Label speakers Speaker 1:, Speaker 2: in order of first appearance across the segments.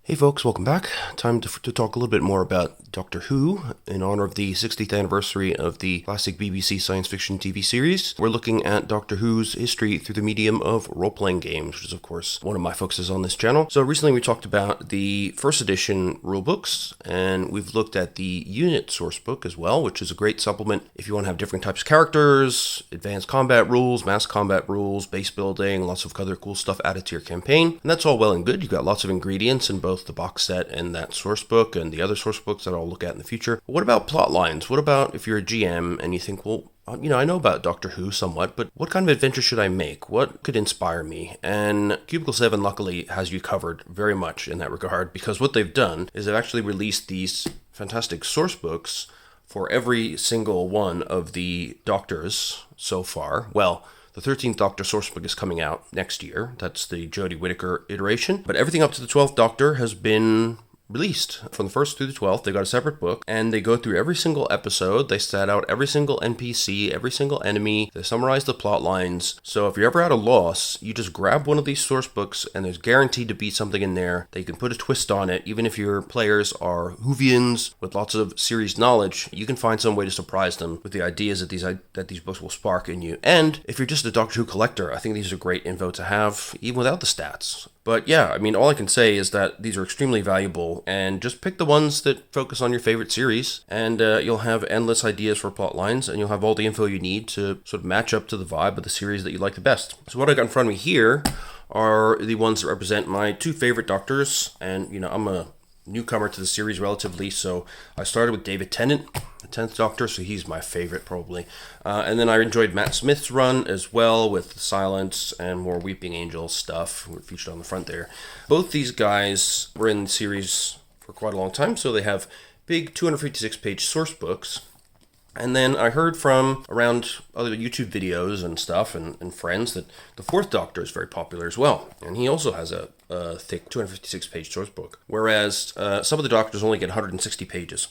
Speaker 1: Hey folks, welcome back. Time to talk a little bit more about Doctor Who in honor of the 60th anniversary of the classic BBC science fiction TV series. We're looking at Doctor Who's history through the medium of role-playing games, which is of course one of my focuses on this channel. So recently we talked about the first edition rulebooks, and we've looked at the unit sourcebook as well, which is a great supplement if you want to have different types of characters, advanced combat rules, mass combat rules, base building, lots of other cool stuff added to your campaign. And that's all well and good. You've got lots of ingredients in both the box set and that source book and the other source books that I'll look at in the future. But what about plot lines? What about if you're a GM and you think, well, I know about Doctor Who somewhat, but what kind of adventure should I make? What could inspire me? And Cubicle 7 luckily has you covered very much in that regard, because what they've done is they've actually released these fantastic source books for every single one of the Doctors so far. Well, the 13th Doctor Sourcebook is coming out next year. That's the Jodie Whittaker iteration. But everything up to the 12th Doctor has been released. From the 1st through the 12th, they got a separate book, and they go through every single episode. They stat out every single NPC, every single enemy. They summarize the plot lines. So if you're ever at a loss, you just grab one of these source books, and there's guaranteed to be something in there that you can put a twist on it. Even if your players are Whovians with lots of series knowledge, you can find some way to surprise them with the ideas that these books will spark in you. And if you're just a Doctor Who collector, I think these are great info to have, even without the stats. But yeah, all I can say is that these are extremely valuable, and just pick the ones that focus on your favorite series, and you'll have endless ideas for plot lines, and you'll have all the info you need to sort of match up to the vibe of the series that you like the best. So what I got in front of me here are the ones that represent my two favorite Doctors, and I'm a newcomer to the series relatively, so I started with David Tennant, the 10th Doctor, so he's my favorite probably. And then I enjoyed Matt Smith's run as well, with Silence and more Weeping Angel stuff featured on the front there. Both these guys were in the series for quite a long time, so they have big 256-page source books. And then I heard from around other YouTube videos and stuff and friends that the 4th Doctor is very popular as well. And he also has a thick 256-page source book, whereas some of the Doctors only get 160 pages.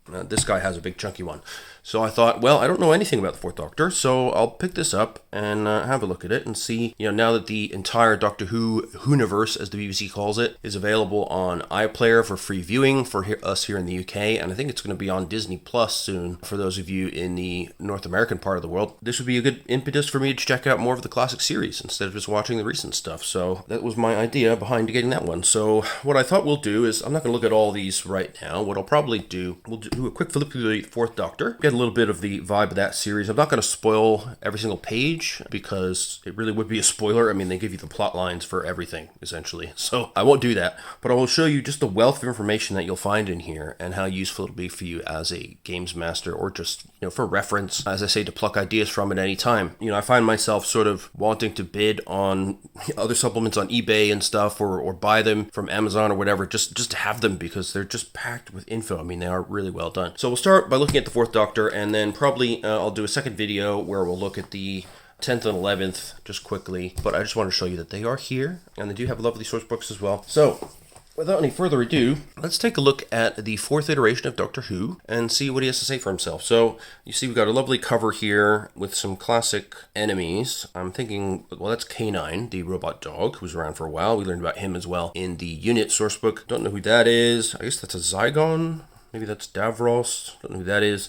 Speaker 1: This guy has a big chunky one. So I thought, well, I don't know anything about the 4th Doctor, so I'll pick this up and have a look at it and see, now that the entire Doctor Who Whoniverse, as the BBC calls it, is available on iPlayer for free viewing for us here in the UK, and I think it's going to be on Disney Plus soon for those of you in the North American part of the world. This would be a good impetus for me to check out more of the classic series instead of just watching the recent stuff. So that was my idea behind getting that one. So what I thought we'll do is, I'm not going to look at all these right now. What I'll probably do, we'll do a quick flip through the 4th Doctor, get a little bit of the vibe of that series. I'm not going to spoil every single page because it really would be a spoiler. They give you the plot lines for everything essentially, so I won't do that, but I will show you just the wealth of information that you'll find in here and how useful it'll be for you as a games master, or just for reference, as I say, to pluck ideas from at any time. I find myself sort of wanting to bid on other supplements on eBay and stuff, or buy them from Amazon or whatever, just to have them, because they're just packed with info. They are really well done. So we'll start by looking at the 4th Doctor, and then probably I'll do a second video where we'll look at the 10th and 11th just quickly, but I just want to show you that they are here, and they do have lovely source books as well. So without any further ado, let's take a look at the 4th iteration of Doctor Who and see what he has to say for himself. So you see we've got a lovely cover here with some classic enemies. I'm thinking, well, that's K9, the robot dog, who's around for a while. We learned about him as well in the unit sourcebook. Don't know who that is. I guess that's a Zygon. Maybe that's Davros. Don't know who that is.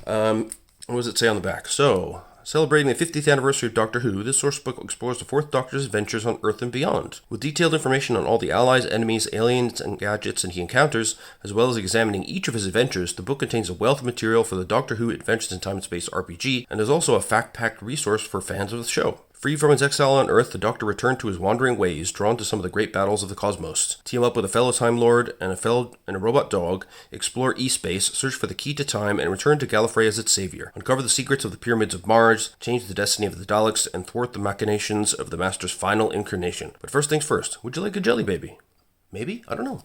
Speaker 1: What does it say on the back? So, celebrating the 50th anniversary of Doctor Who, this sourcebook explores the 4th Doctor's adventures on Earth and beyond. With detailed information on all the allies, enemies, aliens, and gadgets he encounters, as well as examining each of his adventures, the book contains a wealth of material for the Doctor Who Adventures in Time and Space RPG, and is also a fact-packed resource for fans of the show. Free from his exile on Earth, the Doctor returned to his wandering ways, drawn to some of the great battles of the cosmos. Team up with a fellow Time Lord and a robot dog, explore E-Space, search for the key to time, and return to Gallifrey as its savior. Uncover the secrets of the pyramids of Mars, change the destiny of the Daleks, and thwart the machinations of the Master's final incarnation. But first things first, would you like a jelly baby? Maybe? I don't know.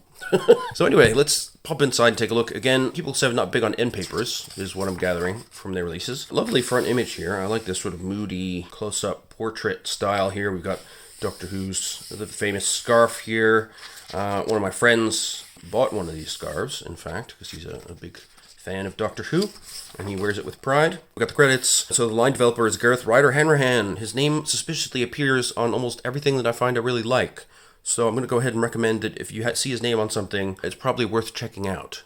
Speaker 1: So anyway, let's pop inside and take a look. Again, Cubicle 7 not big on end papers, is what I'm gathering from their releases. Lovely front image here. I like this sort of moody, close-up portrait style here. We've got Doctor Who's the famous scarf here. One of my friends bought one of these scarves, in fact, because he's a big fan of Doctor Who, and he wears it with pride. We got the credits. So the line developer is Gareth Ryder Hanrahan. His name suspiciously appears on almost everything that I find I really like. So I'm going to go ahead and recommend that if you see his name on something, it's probably worth checking out.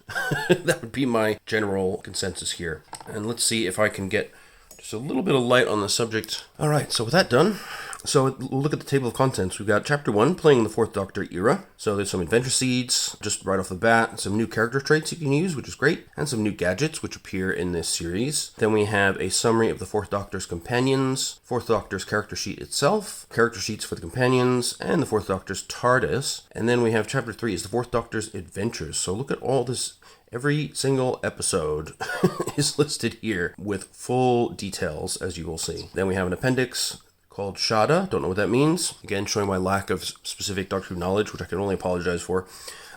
Speaker 1: That would be my general consensus here. And let's see if I can get just a little bit of light on the subject. All right, so with that done, so we'll look at the table of contents. We've got Chapter 1, playing the Fourth Doctor era. So there's some adventure seeds, just right off the bat, some new character traits you can use, which is great, and some new gadgets, which appear in this series. Then we have a summary of the Fourth Doctor's companions, Fourth Doctor's character sheet itself, character sheets for the companions, and the Fourth Doctor's TARDIS. And then we have Chapter 3 is the Fourth Doctor's adventures. So look at all this. Every single episode is listed here with full details, as you will see. Then we have an appendix called Shada. Don't know what that means. Again, showing my lack of specific Doctor Who knowledge, which I can only apologize for.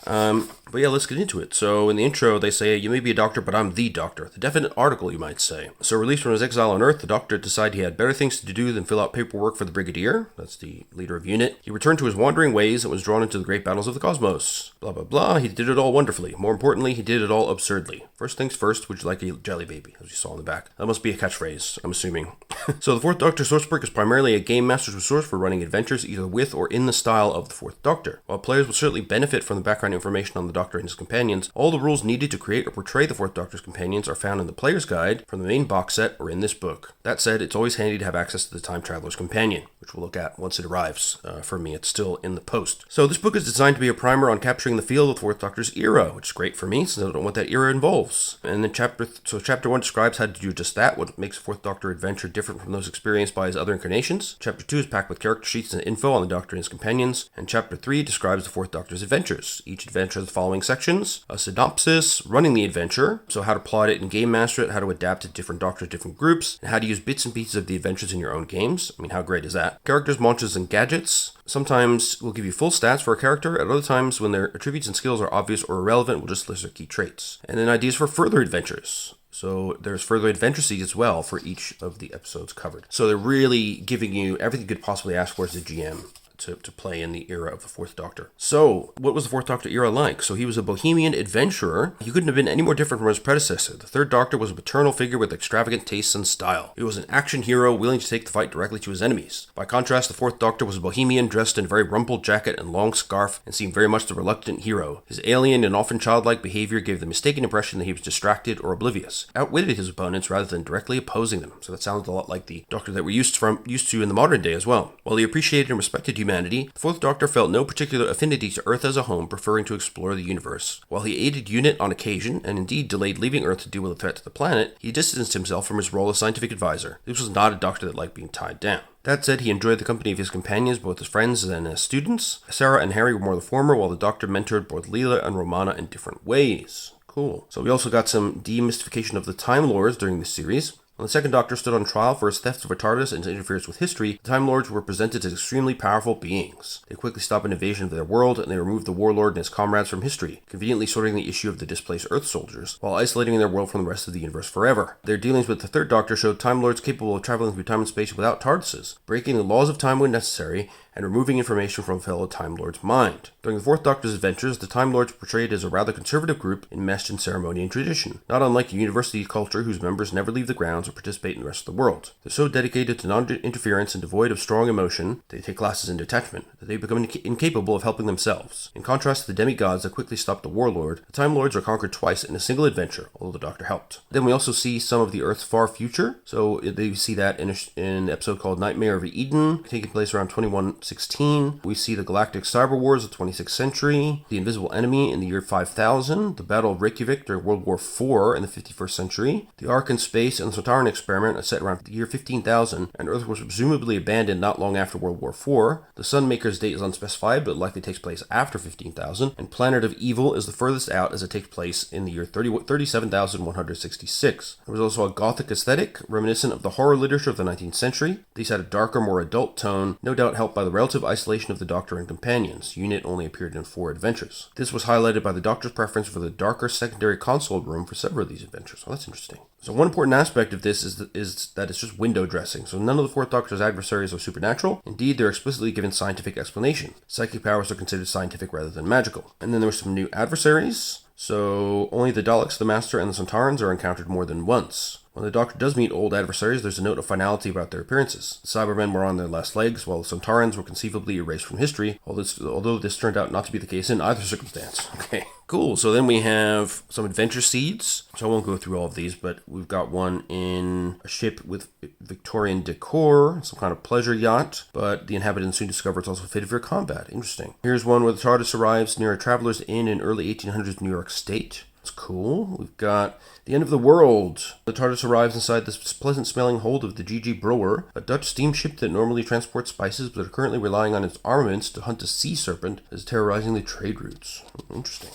Speaker 1: But yeah, let's get into it. So in the intro, they say, you may be a doctor, but I'm the doctor. The definite article, you might say. So released from his exile on Earth, the doctor decided he had better things to do than fill out paperwork for the Brigadier. That's the leader of unit. He returned to his wandering ways and was drawn into the great battles of the cosmos. Blah, blah, blah. He did it all wonderfully. More importantly, he did it all absurdly. First things first, would you like a jelly baby? As you saw in the back. That must be a catchphrase, I'm assuming. So the Fourth Doctor Sourcebook is primarily a game master's resource for running adventures either with or in the style of the Fourth Doctor. While players will certainly benefit from the background information on the Doctor and his companions, all the rules needed to create or portray the Fourth Doctor's companions are found in the player's guide from the main box set or in this book. That said, it's always handy to have access to the Time Traveler's Companion, which we'll look at once it arrives. For me, it's still in the post. So this book is designed to be a primer on capturing the feel of the Fourth Doctor's era, which is great for me since I don't know what that era involves. And then Chapter 1 describes how to do just that, what makes a Fourth Doctor adventure different from those experienced by his other incarnations. Chapter 2 is packed with character sheets and info on the Doctor and his companions. And Chapter 3 describes the Fourth Doctor's adventures. Each adventure has the following sections: a synopsis, running the adventure, so how to plot it and game master it, how to adapt to different Doctors, different groups, and how to use bits and pieces of the adventures in your own games. I mean, how great is that? Characters, monsters, and gadgets. Sometimes we'll give you full stats for a character, at other times when their attributes and skills are obvious or irrelevant, we'll just list their key traits. And then ideas for further adventures. So there's further adventure seeds as well for each of the episodes covered. So they're really giving you everything you could possibly ask for as a GM to play in the era of the Fourth Doctor. So, what was the Fourth Doctor era like? So he was a bohemian adventurer. He couldn't have been any more different from his predecessor. The Third Doctor was a paternal figure with extravagant tastes and style. He was an action hero willing to take the fight directly to his enemies. By contrast, the Fourth Doctor was a bohemian dressed in a very rumpled jacket and long scarf and seemed very much the reluctant hero. His alien and often childlike behavior gave the mistaken impression that he was distracted or oblivious, outwitted his opponents rather than directly opposing them. So that sounds a lot like the Doctor that we're used to in the modern day as well. While he appreciated and respected humanity, the Fourth Doctor felt no particular affinity to Earth as a home, preferring to explore the universe. While he aided UNIT on occasion, and indeed delayed leaving Earth to deal with a threat to the planet, he distanced himself from his role as scientific advisor. This was not a Doctor that liked being tied down. That said, he enjoyed the company of his companions, both as friends and as students. Sarah and Harry were more the former, while the Doctor mentored both Leela and Romana in different ways. Cool. So we also got some demystification of the Time Lords during this series. When the Second Doctor stood on trial for his theft of a TARDIS and interference with history, the Time Lords were presented as extremely powerful beings. They quickly stopped an invasion of their world, and they removed the Warlord and his comrades from history, conveniently sorting the issue of the displaced Earth soldiers, while isolating their world from the rest of the universe forever. Their dealings with the Third Doctor showed Time Lords capable of traveling through time and space without TARDISes, breaking the laws of time when necessary, and removing information from a fellow Time Lord's mind. During the Fourth Doctor's adventures, the Time Lords were portrayed as a rather conservative group enmeshed in ceremony and tradition, not unlike a university culture whose members never leave the grounds or participate in the rest of the world. They're so dedicated to non-interference and devoid of strong emotion, they take classes in detachment, that they become incapable of helping themselves. In contrast to the demigods that quickly stopped the Warlord, the Time Lords are conquered twice in a single adventure, although the Doctor helped. Then we also see some of the Earth's far future, so they see that in an episode called Nightmare of Eden, taking place around 2116. We see the Galactic Cyber Wars of the 26th century, the Invisible Enemy in the year 5000, the Battle of Reykjavik during World War IV in the 51st century, the Ark in Space and the Sontaran Experiment are set around the year 15,000, and Earth was presumably abandoned not long after World War IV. The Sunmaker's date is unspecified, but likely takes place after 15,000, and Planet of Evil is the furthest out as it takes place in the year 37,166. There was also a Gothic aesthetic, reminiscent of the horror literature of the 19th century. These had a darker, more adult tone, no doubt helped by the relative isolation of the Doctor and companions. UNIT only appeared in 4 adventures. This was highlighted by the Doctor's preference for the darker secondary console room for several of these adventures. Well, that's interesting. So one important aspect of this is that it's just window dressing. So none of the Fourth Doctor's adversaries are supernatural. Indeed, they're explicitly given scientific explanation. Psychic powers are considered scientific rather than magical. And then there were some new adversaries. So only the Daleks, the Master, and the Sontarans are encountered more than once. When the Doctor does meet old adversaries, there's a note of finality about their appearances. The Cybermen were on their last legs, while the Sontarans were conceivably erased from history, although this turned out not to be the case in either circumstance. Okay, cool. So then we have some adventure seeds. So I won't go through all of these, but we've got one in a ship with Victorian decor, some kind of pleasure yacht, but the inhabitants soon discover it's also fitted for combat. Interesting. Here's one where the TARDIS arrives near a traveler's inn in early 1800s New York State. It's cool. We've got the end of the world. The TARDIS arrives inside this pleasant-smelling hold of the G.G. Brewer, a Dutch steamship that normally transports spices but are currently relying on its armaments to hunt a sea serpent that is terrorizing the trade routes. Interesting.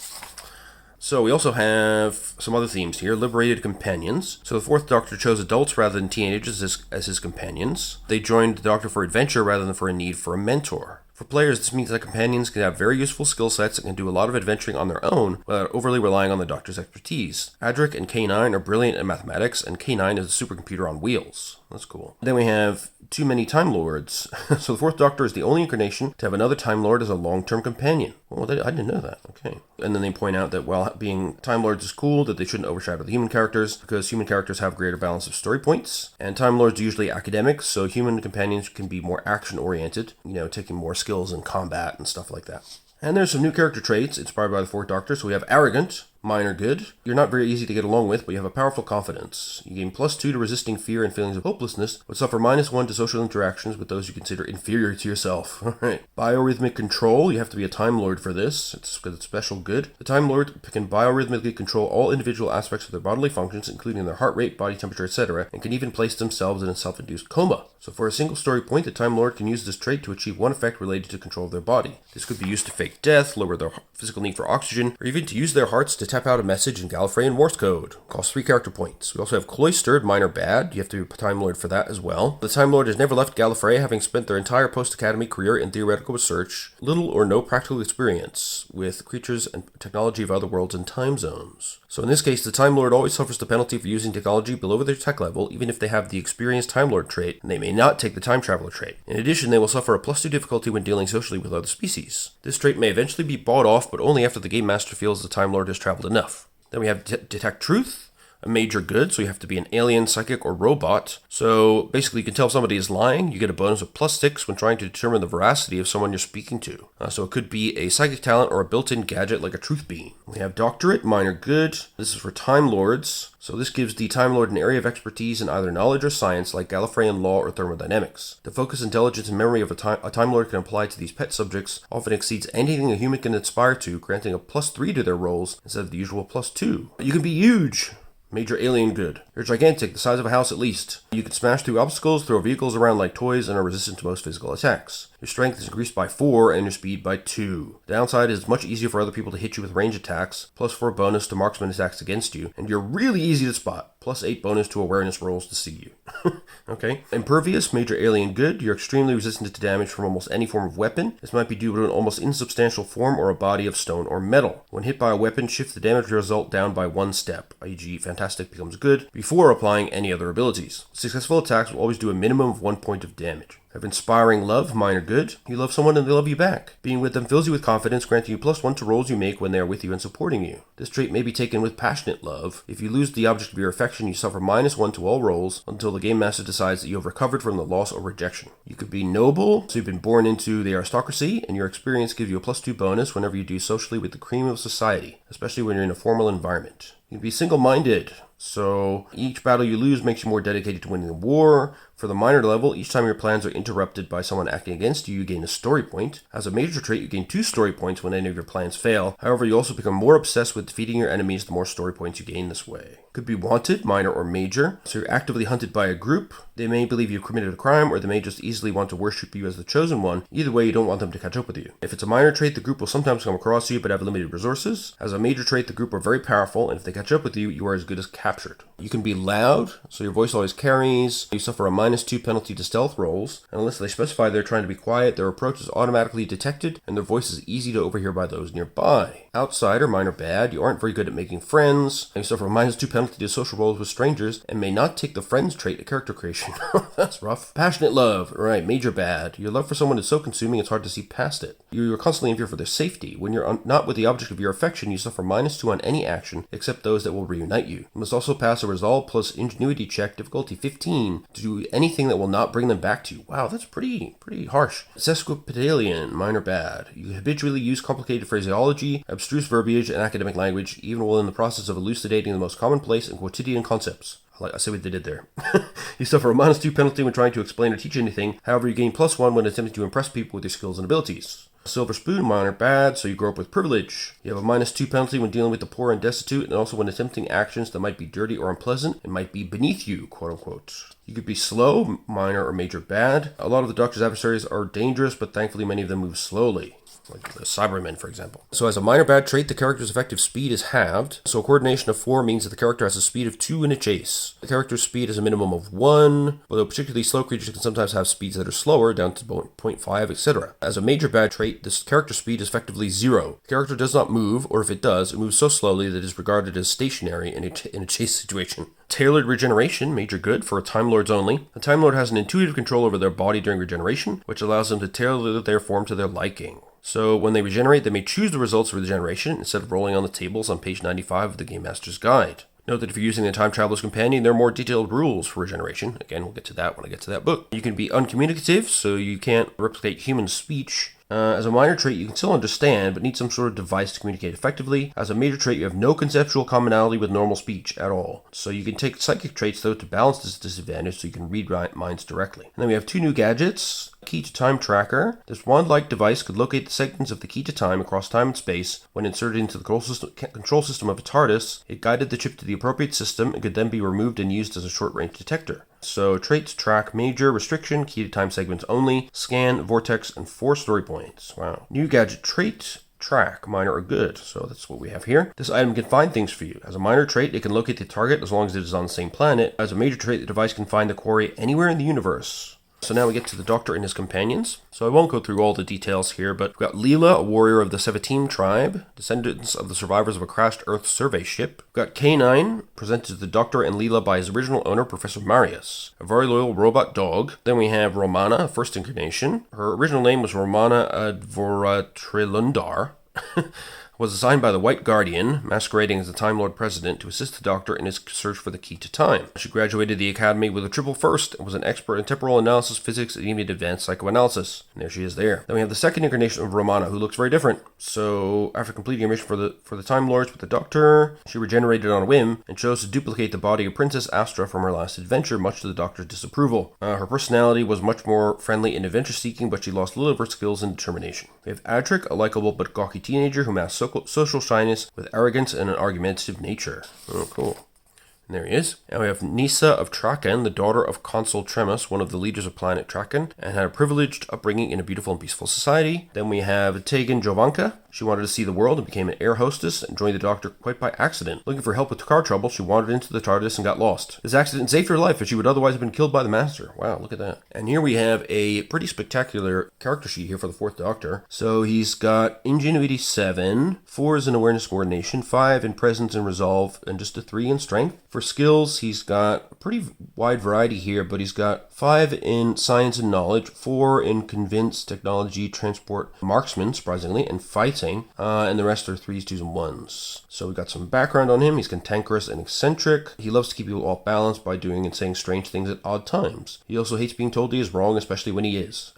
Speaker 1: So we also have some other themes here. Liberated companions. So the Fourth Doctor chose adults rather than teenagers as his companions. They joined the Doctor for adventure rather than for a need for a mentor. For players, this means that companions can have very useful skill sets and can do a lot of adventuring on their own without overly relying on the Doctor's expertise. Adric and K9 are brilliant at mathematics, and K9 is a supercomputer on wheels. That's cool. Then we have too many Time Lords. So the Fourth Doctor is the only incarnation to have another Time Lord as a long-term companion. Well, I didn't know that. Okay. And then they point out that while being Time Lords is cool, that they shouldn't overshadow the human characters, because human characters have greater balance of story points. And Time Lords are usually academics, so human companions can be more action-oriented, taking more skills in combat and stuff like that. And there's some new character traits inspired by the Fourth Doctor. So we have Arrogant, minor good. You're not very easy to get along with, but you have a powerful confidence. You gain +2 to resisting fear and feelings of hopelessness, but suffer -1 to social interactions with those you consider inferior to yourself. Alright. Biorhythmic control. You have to be a Time Lord for this. It's special good. The Time Lord can biorhythmically control all individual aspects of their bodily functions, including their heart rate, body temperature, etc., and can even place themselves in a self-induced coma. So for a single story point, the Time Lord can use this trait to achieve one effect related to control of their body. This could be used to fake death, lower their physical need for oxygen, or even to use their hearts to tap out a message in Gallifreyan Morse code. Costs 3 character points. We also have Cloistered, minor bad. You have to be a Time Lord for that as well. The Time Lord has never left Gallifrey, having spent their entire post-academy career in theoretical research, little or no practical experience with creatures and technology of other worlds and time zones. So in this case, the Time Lord always suffers the penalty for using technology below their tech level, even if they have the experienced Time Lord trait, and they may not take the Time Traveler trait. In addition, they will suffer a +2 difficulty when dealing socially with other species. This trait may eventually be bought off, but only after the Game Master feels the Time Lord has traveled enough. Then we have Detect Truth, a major good, so you have to be an alien, psychic, or robot. So basically you can tell if somebody is lying. You get a bonus of +6 when trying to determine the veracity of someone you're speaking to. So it could be a psychic talent or a built-in gadget like a truth beam. We have Doctorate, minor good. This is for Time Lords. So this gives the Time Lord an area of expertise in either knowledge or science like Gallifreyan law or thermodynamics. The focus, intelligence, and memory of a Time Lord can apply to these pet subjects often exceeds anything a human can aspire to, granting a +3 to their rolls instead of the usual +2. You can be huge! Major alien good. You're gigantic, the size of a house at least. You can smash through obstacles, throw vehicles around like toys, and are resistant to most physical attacks. Your strength is increased by 4 and your speed by 2. The downside is it's much easier for other people to hit you with range attacks, +4 bonus to marksman attacks against you, and you're really easy to spot, +8 bonus to awareness rolls to see you. Okay. Impervious, major alien good. You're extremely resistant to damage from almost any form of weapon. This might be due to an almost insubstantial form or a body of stone or metal. When hit by a weapon, shift the damage result down by 1 step, e.g. fantastic becomes good, before applying any other abilities. Successful attacks will always do a minimum of 1 point of damage. Have inspiring love, minor good. You love someone and they love you back. Being with them fills you with confidence, granting you +1 to rolls you make when they are with you and supporting you. This trait may be taken with passionate love. If you lose the object of your affection, you suffer -1 to all rolls until the Game Master decides that you have recovered from the loss or rejection. You could be noble, so you've been born into the aristocracy, and your experience gives you a +2 bonus whenever you do socially with the cream of society, especially when you're in a formal environment. You can be single-minded. So each battle you lose makes you more dedicated to winning the war. For the minor level, each time your plans are interrupted by someone acting against you, you gain a story point. As a major trait, you gain 2 story points when any of your plans fail. However, you also become more obsessed with defeating your enemies the more story points you gain this way. Could be wanted, minor or major. So you're actively hunted by a group. They may believe you've committed a crime, or they may just easily want to worship you as the chosen one. Either way, you don't want them to catch up with you. If it's a minor trait, the group will sometimes come across you but have limited resources. As a major trait, the group are very powerful, and if they catch up with you, you are as good as captured. You can be loud, so your voice always carries. You suffer a -2 penalty to stealth rolls, and unless they specify they're trying to be quiet, their approach is automatically detected, and their voice is easy to overhear by those nearby. Outsider, minor bad. You aren't very good at making friends, and you suffer a -2 penalty to social roles with strangers, and may not take the friends trait at character creation. That's rough. Passionate love. Right, major bad. Your love for someone is so consuming it's hard to see past it. You're constantly in fear for their safety. When you're not with the object of your affection, you suffer -2 on any action, except those that will reunite you. You must also pass a resolve plus ingenuity check, difficulty 15, to do anything that will not bring them back to you. Wow, that's pretty harsh. Sesquipedalian, minor bad. You habitually use complicated phraseology, abstruse verbiage, and academic language, even while in the process of elucidating the most commonplace and quotidian concepts. I see what they did there. You suffer a -2 penalty when trying to explain or teach anything. However, you gain +1 when attempting to impress people with your skills and abilities. Silver spoon, minor bad, so you grow up with privilege. You have a -2 penalty when dealing with the poor and destitute, and also when attempting actions that might be dirty or unpleasant and might be beneath you, quote unquote. You could be slow, minor or major bad. A lot of the Doctor's adversaries are dangerous, but thankfully many of them move slowly. Like the Cybermen, for example. So as a minor bad trait, the character's effective speed is halved. So a coordination of 4 means that the character has a speed of 2 in a chase. The character's speed is a minimum of 1, although particularly slow creatures can sometimes have speeds that are slower, down to 0.5, etc. As a major bad trait, this character speed is effectively 0. The character does not move, or if it does, it moves so slowly that it is regarded as stationary in a chase situation. Tailored regeneration, major good, for Time Lords only. The Time Lord has an intuitive control over their body during regeneration, which allows them to tailor their form to their liking. So when they regenerate, they may choose the results of regeneration instead of rolling on the tables on page 95 of the Game Master's Guide. Note that if you're using the Time Traveler's Companion, there are more detailed rules for regeneration. Again, we'll get to that when I get to that book. You can be uncommunicative, so you can't replicate human speech. As a minor trait, you can still understand, but need some sort of device to communicate effectively. As a major trait, you have no conceptual commonality with normal speech at all. So you can take psychic traits, though, to balance this disadvantage so you can read minds directly. And then we have 2 new gadgets. Key to Time Tracker. This wand-like device could locate the segments of the key to time across time and space. When inserted into the control system of a TARDIS, it guided the chip to the appropriate system and could then be removed and used as a short-range detector. So traits, track, major, restriction, key to time segments only, scan, vortex, and 4 story points. Wow. New gadget trait, track, minor or good. So that's what we have here. This item can find things for you. As a minor trait, it can locate the target as long as it is on the same planet. As a major trait, the device can find the quarry anywhere in the universe. So now we get to the Doctor and his companions. So I won't go through all the details here, but we've got Leela, a warrior of the Sevatim tribe, descendants of the survivors of a crashed Earth survey ship. We've got K9, presented to the Doctor and Leela by his original owner, Professor Marius, a very loyal robot dog. Then we have Romana, first incarnation. Her original name was Romana Advoratrilundar. Was assigned by the White Guardian, masquerading as the Time Lord President, to assist the Doctor in his search for the key to time. She graduated the Academy with a triple first and was an expert in temporal analysis, physics, and even advanced psychoanalysis. And there she is there. Then we have the second incarnation of Romana, who looks very different. So, after completing a mission for the Time Lords with the Doctor, she regenerated on a whim and chose to duplicate the body of Princess Astra from her last adventure, much to the Doctor's disapproval. Her personality was much more friendly and adventure-seeking, but she lost little of her skills and determination. We have Adric, a likable but gawky teenager who masked social shyness with arrogance and an argumentative nature. Oh, cool. And there he is. And we have Nisa of Traken, the daughter of Consul Tremus, one of the leaders of planet Traken, and had a privileged upbringing in a beautiful and peaceful society. Then we have Tegan Jovanka. She wanted to see the world and became an air hostess and joined the Doctor quite by accident. Looking for help with car trouble, she wandered into the TARDIS and got lost. This accident saved her life, as she would otherwise have been killed by the Master. Wow, look at that. And here we have a pretty spectacular character sheet here for the 4th Doctor. So he's got Ingenuity 7, 4 is in Awareness Coordination, 5 in Presence and Resolve, and just a 3 in Strength. For skills, he's got a pretty wide variety here, but he's got 5 in Science and Knowledge, 4 in Convince, Technology, Transport, Marksman, surprisingly, and Fighting, and the rest are 3s, 2s, and 1s. So we got some background on him. He's cantankerous and eccentric. He loves to keep people off balance by doing and saying strange things at odd times. He also hates being told he is wrong, especially when he is.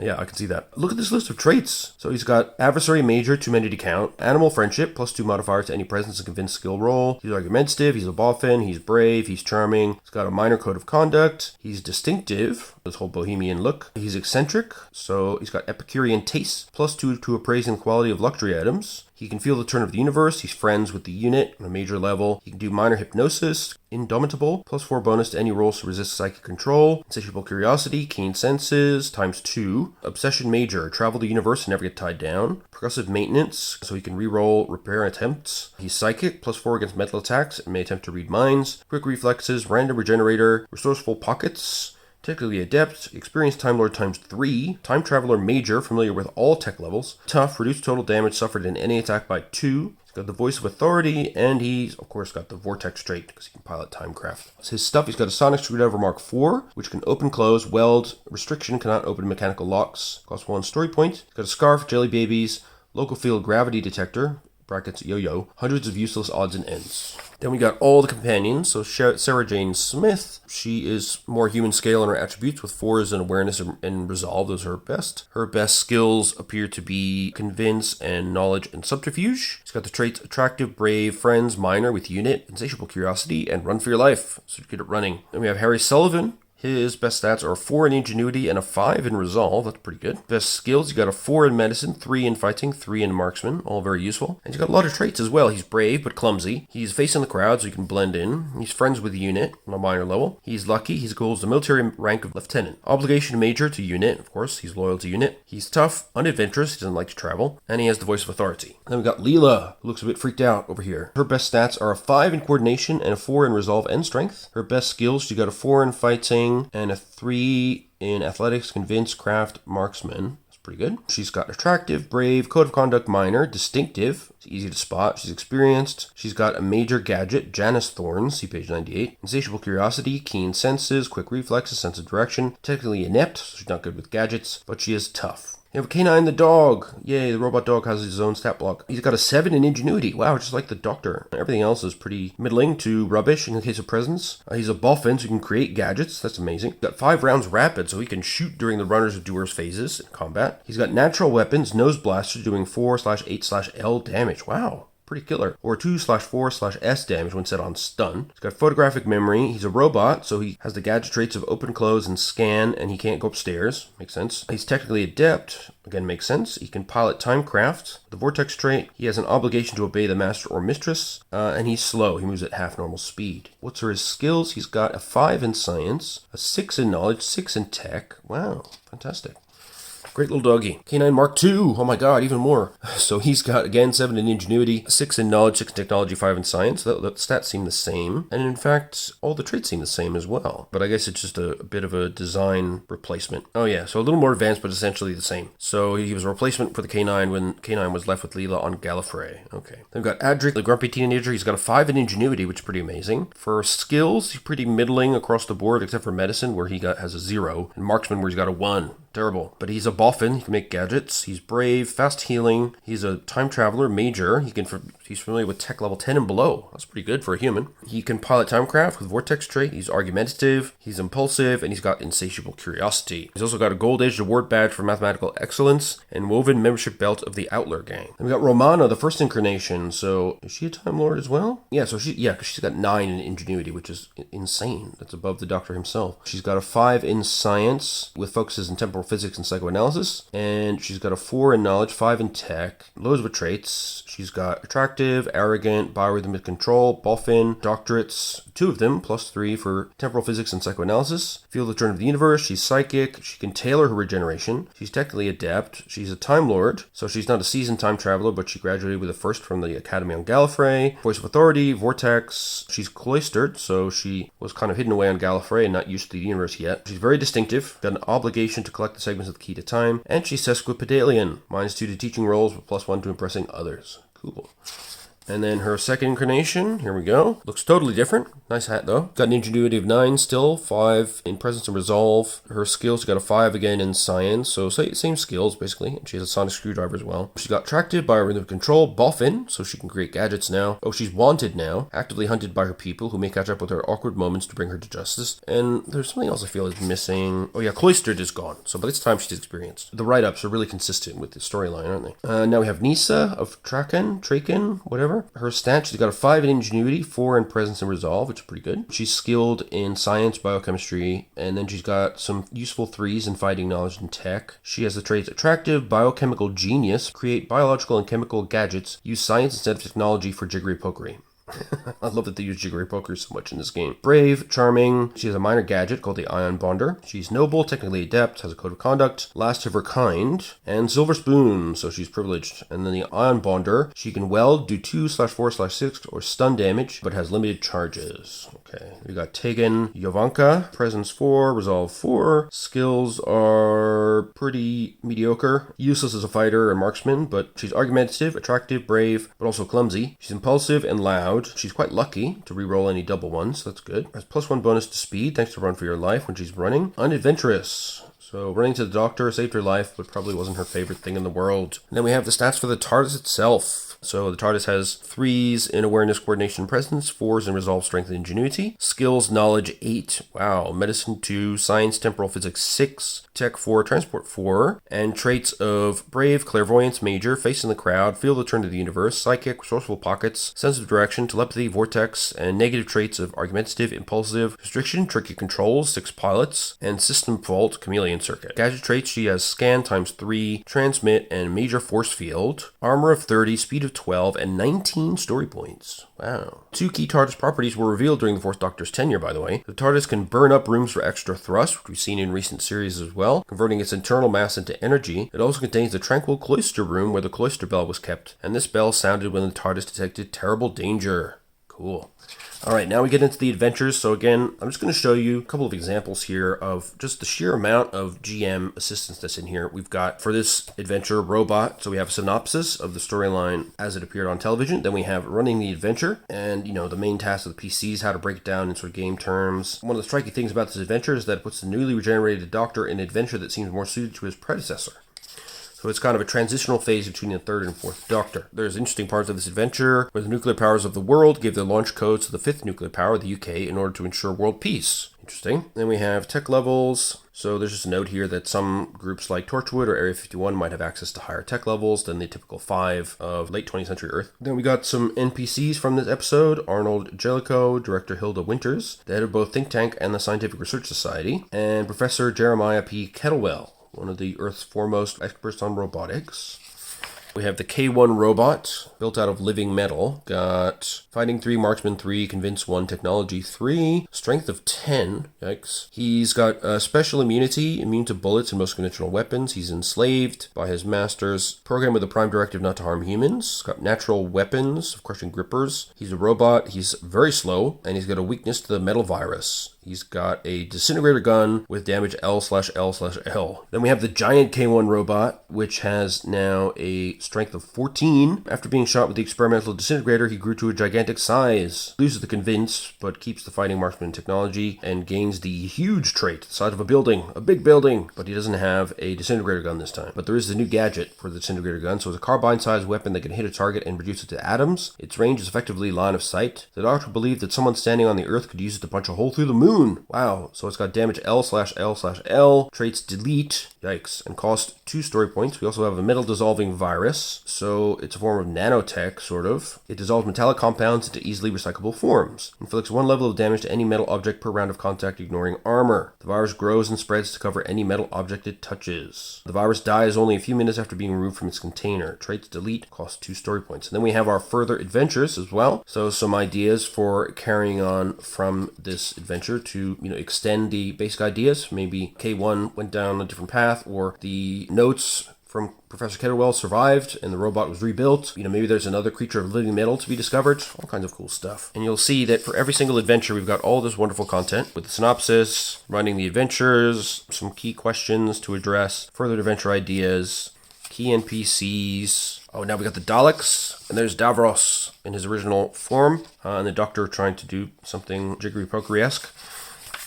Speaker 1: Yeah, I can see that. Look at this list of traits. So he's got Adversary Major, too many to count. Animal Friendship, +2 modifier to any Presence and Convince skill roll. He's argumentative, he's a boffin, he's brave, he's charming. He's got a minor code of conduct. He's distinctive, this whole bohemian look. He's eccentric, so he's got Epicurean taste, +2 to appraising the quality of luxury items. He can feel the turn of the universe. He's friends with the unit on a major level. He can do minor hypnosis. Indomitable, +4 bonus to any rolls to resist psychic control. Insatiable curiosity, keen senses, ×2. Obsession major, travel the universe and never get tied down. Progressive maintenance, so he can re-roll repair attempts. He's psychic, +4 against mental attacks and may attempt to read minds. Quick reflexes, random regenerator, restores full pockets. Technically adept, experienced Time Lord ×3, Time Traveler Major, familiar with all tech levels, tough, reduced total damage suffered in any attack by 2, he's got the voice of authority, and he's, of course, got the vortex trait, because he can pilot timecraft. So his stuff, he's got a sonic screwdriver Mark IV, which can open, close, weld, restriction, cannot open mechanical locks, costs 1 story point. He's got a scarf, jelly babies, local field gravity detector, brackets yo-yo, hundreds of useless odds and ends. Then we got all the companions. So Sarah Jane Smith, she is more human scale in her attributes with 4s in awareness and resolve. Those are her best. Her best skills appear to be convince and knowledge and subterfuge. She's got the traits attractive, brave, friends, minor with unit, insatiable curiosity, and run for your life. So you're good at running. Then we have Harry Sullivan. His best stats are a 4 in ingenuity and a 5 in resolve. That's pretty good. Best skills, you got a 4 in medicine, 3 in fighting, 3 in marksman. All very useful. And he's got a lot of traits as well. He's brave but clumsy. He's facing the crowd so he can blend in. He's friends with the unit on a minor level. He's lucky. He holds the military rank of lieutenant. Obligation major to unit. Of course, he's loyal to unit. He's tough, unadventurous. He doesn't like to travel. And he has the voice of authority. Then we got Leela, who looks a bit freaked out over here. Her best stats are a 5 in coordination and a 4 in resolve and strength. Her best skills, she got a 4 in fighting and a 3 in athletics, convince, craft, marksman. That's pretty good. She's got attractive, brave, code of conduct minor, distinctive. It's easy to spot. She's experienced. She's got a major gadget, Janus Thorns, see page 98. Insatiable curiosity, keen senses, quick reflexes, sense of direction. Technically inept, so she's not good with gadgets, but she is tough. You have a canine the dog. Yay, the robot dog has his own stat block. He's got a 7 in ingenuity. Wow, just like the doctor. Everything else is pretty middling to rubbish in the case of presence. He's a boffin, so he can create gadgets. That's amazing. He's got 5 rounds rapid, so he can shoot during the runners or doers phases in combat. He's got natural weapons, nose blaster, doing 4/8/L damage. Wow. Pretty killer. Or 2/4/S damage when set on stun. He's got photographic memory. He's a robot, so he has the gadget traits of open, close, and scan, and he can't go upstairs. Makes sense. He's technically adept. Again, makes sense. He can pilot timecraft. The vortex trait. He has an obligation to obey the master or mistress. And he's slow. He moves at half normal speed. What's his skills? He's got a 5 in science, a 6 in knowledge, 6 in tech. Wow, fantastic. Great little doggy. Canine Mark II. Oh my god, even more. So he's got, again, 7 in ingenuity, 6 in knowledge, 6 in technology, 5 in science. The stats seem the same. And in fact, all the traits seem the same as well. But I guess it's just a bit of a design replacement. Oh yeah, so a little more advanced, but essentially the same. So he was a replacement for the canine when canine was left with Leela on Gallifrey. Okay. Then we've got Adric, the grumpy teenager. He's got a 5 in ingenuity, which is pretty amazing. For skills, he's pretty middling across the board, except for medicine, where he has a 0. And marksman, where he's got a 1. Terrible. But he's a boffin. He can make gadgets. He's brave, fast healing. He's a time traveler, major. He's familiar with tech level 10 and below. That's pretty good for a human. He can pilot timecraft with vortex trait. He's argumentative. He's impulsive, and he's got insatiable curiosity. He's also got a gold age award badge for mathematical excellence and woven membership belt of the Outlaw gang. And we got Romana, the first incarnation. So is she a Time Lord as well? Yeah. So because she's got 9 in ingenuity, which is insane. That's above the Doctor himself. She's got a 5 in science with focuses in temporal physics and psychoanalysis, and she's got a 4 in knowledge, 5 in tech, loads of traits. She's got attractive, arrogant, biorhythmic control, boffin, doctorates, 2 of them, +3 for temporal physics and psychoanalysis. Feel the turn of the universe. She's psychic. She can tailor her regeneration. She's technically adept. She's a Time Lord, so she's not a seasoned time traveler, but she graduated with a first from the Academy on Gallifrey. Voice of authority, vortex. She's cloistered, so she was kind of hidden away on Gallifrey and not used to the universe yet. She's very distinctive, got an obligation to collect the segments of the key to time, and she's sesquipedalian, -2 to teaching roles, but +1 to impressing others. Cool. And then her second incarnation, here we go. Looks totally different. Nice hat, though. Got an ingenuity of 9 still, 5 in presence and resolve. Her skills, she got a 5 again in science, so same skills, basically. And she has a sonic screwdriver as well. She's got attractive, biorhythmic control, boffin, so she can create gadgets now. Oh, she's wanted now, actively hunted by her people, who may catch up with her awkward moments to bring her to justice. And there's something else I feel is missing. Oh yeah, cloistered is gone, so by this time she's experienced. The write-ups are really consistent with the storyline, aren't they? Now we have Nisa of Traken, whatever. Her stat, she's got a 5 in ingenuity, 4 in presence and resolve, which is pretty good. She's skilled in science, biochemistry, and then she's got some useful 3s in fighting, knowledge, and tech. She has the traits attractive, biochemical genius, create biological and chemical gadgets, use science instead of technology for jiggery pokery. I love that they use jiggery poker so much in this game. Brave, charming. She has a minor gadget called the Ion Bonder. She's noble, technically adept, has a code of conduct, last of her kind, and silver spoon, so she's privileged. And then the Ion Bonder, she can weld, do 2/4/6 or stun damage, but has limited charges. Okay, we got Tegan Jovanka, presence 4, resolve 4. Skills are pretty mediocre. Useless as a fighter and marksman, but she's argumentative, attractive, brave, but also clumsy. She's impulsive and loud. She's quite lucky to re-roll any double ones, so that's good. Has +1 bonus to speed, thanks to Run for Your Life when she's running. Unadventurous. So running to the doctor saved her life, but probably wasn't her favorite thing in the world. And then we have the stats for the TARDIS itself. So the TARDIS has 3s in awareness, coordination, and presence, 4s in resolve, strength, and ingenuity. Skills, knowledge 8. Wow. Medicine 2, science, temporal physics 6, tech 4, transport 4, and traits of brave, clairvoyance major, face in the crowd, feel the turn to the universe, psychic, resourceful pockets, sense of direction, telepathy, vortex, and negative traits of argumentative, impulsive, restriction, tricky controls, 6 pilots, and system fault, chameleon circuit. Gadget traits, she has scan times 3, transmit, and major force field, armor of 30, speed of 12, and 19 story points. Wow. 2 key TARDIS properties were revealed during the Fourth Doctor's tenure, by the way. The TARDIS can burn up rooms for extra thrust, which we've seen in recent series as well, converting its internal mass into energy. It also contains a tranquil cloister room where the cloister bell was kept, and this bell sounded when the TARDIS detected terrible danger. Cool. Alright, now we get into the adventures. So again, I'm just going to show you a couple of examples here of just the sheer amount of GM assistance that's in here. We've got, for this adventure, robot. So we have a synopsis of the storyline as it appeared on television. Then we have running the adventure and, the main task of the PCs, how to break it down in sort of game terms. One of the striking things about this adventure is that it puts the newly regenerated Doctor in an adventure that seems more suited to his predecessor. So it's kind of a transitional phase between the third and fourth Doctor. There's interesting parts of this adventure where the nuclear powers of the world give their launch codes to the fifth nuclear power, the UK, in order to ensure world peace. Interesting. Then we have tech levels. So there's just a note here that some groups like Torchwood or Area 51 might have access to higher tech levels than the typical 5 of late 20th century Earth. Then we got some NPCs from this episode. Arnold Jellicoe, Director Hilda Winters, the head of both Think Tank and the Scientific Research Society, and Professor Jeremiah P. Kettlewell, one of the Earth's foremost experts on robotics. We have the K1 robot, built out of living metal. Got Fighting 3, Marksman 3, Convince 1, Technology 3, Strength of 10. Yikes. He's got special immunity, immune to bullets and most conventional weapons. He's enslaved by his masters. Programmed with a prime directive not to harm humans. Got natural weapons of crushing grippers. He's a robot. He's very slow, and he's got a weakness to the metal virus. He's got a disintegrator gun with damage L/L/L. Then we have the giant K1 robot, which has now a strength of 14. After being shot with the experimental disintegrator, he grew to a gigantic size. Loses the Convince, but keeps the fighting marksman technology and gains the huge trait, the size of a building, a big building. But he doesn't have a disintegrator gun this time. But there is the new gadget for the disintegrator gun, so it's a carbine-sized weapon that can hit a target and reduce it to atoms. Its range is effectively line of sight. The Doctor believed that someone standing on the Earth could use it to punch a hole through the moon. Wow, so it's got damage L/L/L, traits delete, yikes, and cost 2 story points. We also have a metal dissolving virus, so it's a form of nanotech, sort of. It dissolves metallic compounds into easily recyclable forms. Inflicts 1 level of damage to any metal object per round of contact, ignoring armor. The virus grows and spreads to cover any metal object it touches. The virus dies only a few minutes after being removed from its container. Traits delete, cost 2 story points. And then we have our further adventures as well. So some ideas for carrying on from this adventure to, extend the basic ideas. Maybe K1 went down a different path, or the notes from Professor Kettlewell survived and the robot was rebuilt. Maybe there's another creature of living metal to be discovered. All kinds of cool stuff. And you'll see that for every single adventure, we've got all this wonderful content with the synopsis, running the adventures, some key questions to address, further adventure ideas, key NPCs. Oh, now we got the Daleks, and there's Davros in his original form, and the Doctor trying to do something jiggery-pokery-esque.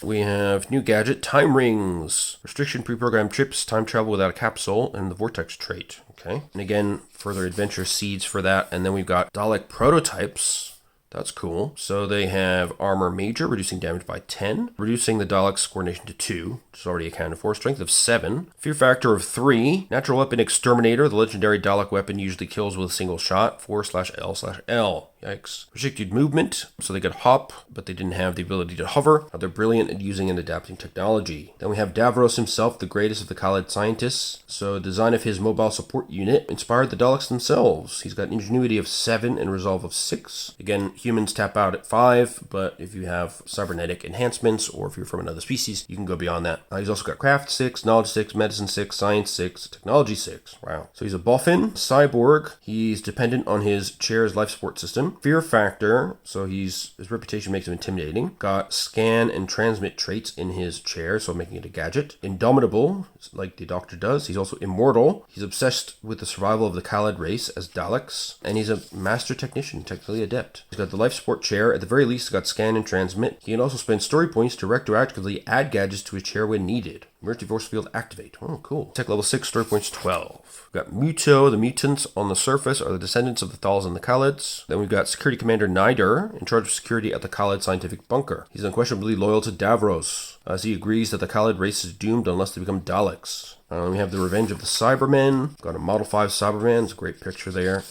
Speaker 1: We have new gadget, time rings, restriction pre-programmed trips, time travel without a capsule, and the vortex trait. Okay, and again, further adventure seeds for that. And then we've got Dalek prototypes. That's cool. So they have armor major, reducing damage by 10, reducing the Dalek's coordination to 2, which is already accounted for, strength of 7, fear factor of 3, natural weapon exterminator, the legendary Dalek weapon usually kills with a single shot, 4/L/L. Yikes. Restricted movement, so they could hop, but they didn't have the ability to hover. They're brilliant at using and adapting technology. Then we have Davros himself, the greatest of the Khaled scientists. So design of his mobile support unit inspired the Daleks themselves. He's got ingenuity of 7 and resolve of 6. Again, humans tap out at 5, but if you have cybernetic enhancements, or if you're from another species, you can go beyond that. He's also got craft 6, knowledge 6, medicine 6, science 6, technology 6. Wow. So he's a boffin, cyborg. He's dependent on his chair's life support system. Fear factor, so his reputation makes him intimidating. Got scan and transmit traits in his chair, so making it a gadget. Indomitable, like the Doctor does. He's also immortal. He's obsessed with the survival of the Khaled race as Daleks. And he's a master technician, technically adept. He's got the life support chair. At the very least, it's got scan and transmit. He can also spend story points to retroactively add gadgets to his chair when needed. Emergency force field activate. Oh, cool. Tech level 6, story points 12. We've got Muto. The mutants on the surface are the descendants of the Thals and the Khalids. Then we've got Security Commander Nider, in charge of security at the Khalid scientific bunker. He's unquestionably loyal to Davros, as he agrees that the Khalid race is doomed unless they become Daleks. We have the Revenge of the Cybermen. Got a Model 5 Cyberman. It's a great picture there.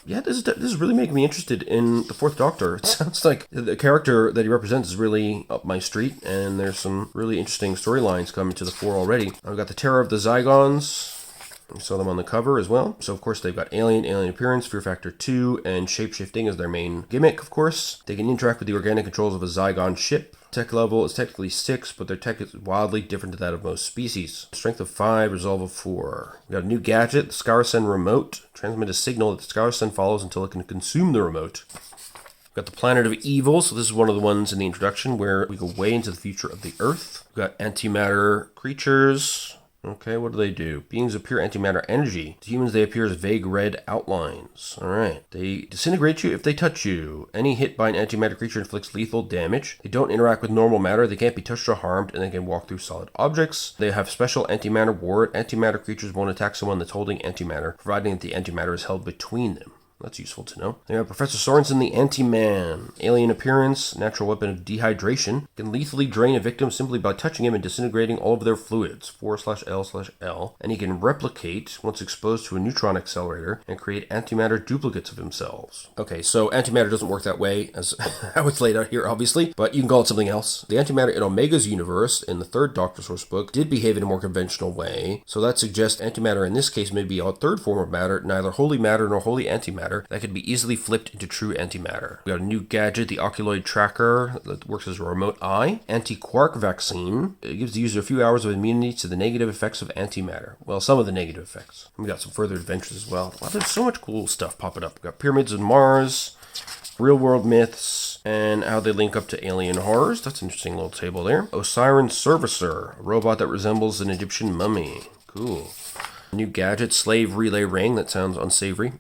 Speaker 1: Yeah, this is really making me interested in the Fourth Doctor. It sounds like the character that he represents is really up my street, and there's some really interesting storylines coming to the fore already. I've got the Terror of the Zygons. We saw them on the cover as well. So, of course, they've got alien appearance, fear factor 2, and shapeshifting as their main gimmick, of course. They can interact with the organic controls of a Zygon ship. Tech level is technically 6, but their tech is wildly different to that of most species. Strength of 5, resolve of 4. We got a new gadget, the Scarsen remote. Transmit a signal that the Scarsen follows until it can consume the remote. We've got the Planet of Evil, so this is one of the ones in the introduction where we go way into the future of the Earth. We've got antimatter creatures. Okay, what do they do? Beings of pure antimatter energy. To humans, they appear as vague red outlines. Alright. They disintegrate you if they touch you. Any hit by an antimatter creature inflicts lethal damage. They don't interact with normal matter. They can't be touched or harmed, and they can walk through solid objects. They have special antimatter ward. Antimatter creatures won't attack someone that's holding antimatter, providing that the antimatter is held between them. That's useful to know. They have Professor Sorensen, the Anti-Man. Alien appearance, natural weapon of dehydration. Can lethally drain a victim simply by touching him and disintegrating all of their fluids. 4/L/L. And he can replicate once exposed to a neutron accelerator and create antimatter duplicates of themselves. Okay, so antimatter doesn't work that way, as how it's laid out here, obviously, but you can call it something else. The antimatter in Omega's universe, in the third Doctor Sourcebook, did behave in a more conventional way, so that suggests antimatter in this case may be a third form of matter, neither holy matter nor holy antimatter, that could be easily flipped into true antimatter. We got a new gadget, the Oculoid Tracker, that works as a remote eye. Anti-quark vaccine. It gives the user a few hours of immunity to the negative effects of antimatter. Well, some of the negative effects. We got some further adventures as well. Wow, there's so much cool stuff popping up. We got Pyramids of Mars, real-world myths, and how they link up to alien horrors. That's an interesting little table there. Osiris Servicer, a robot that resembles an Egyptian mummy. Cool. New gadget, slave relay ring. That sounds unsavory.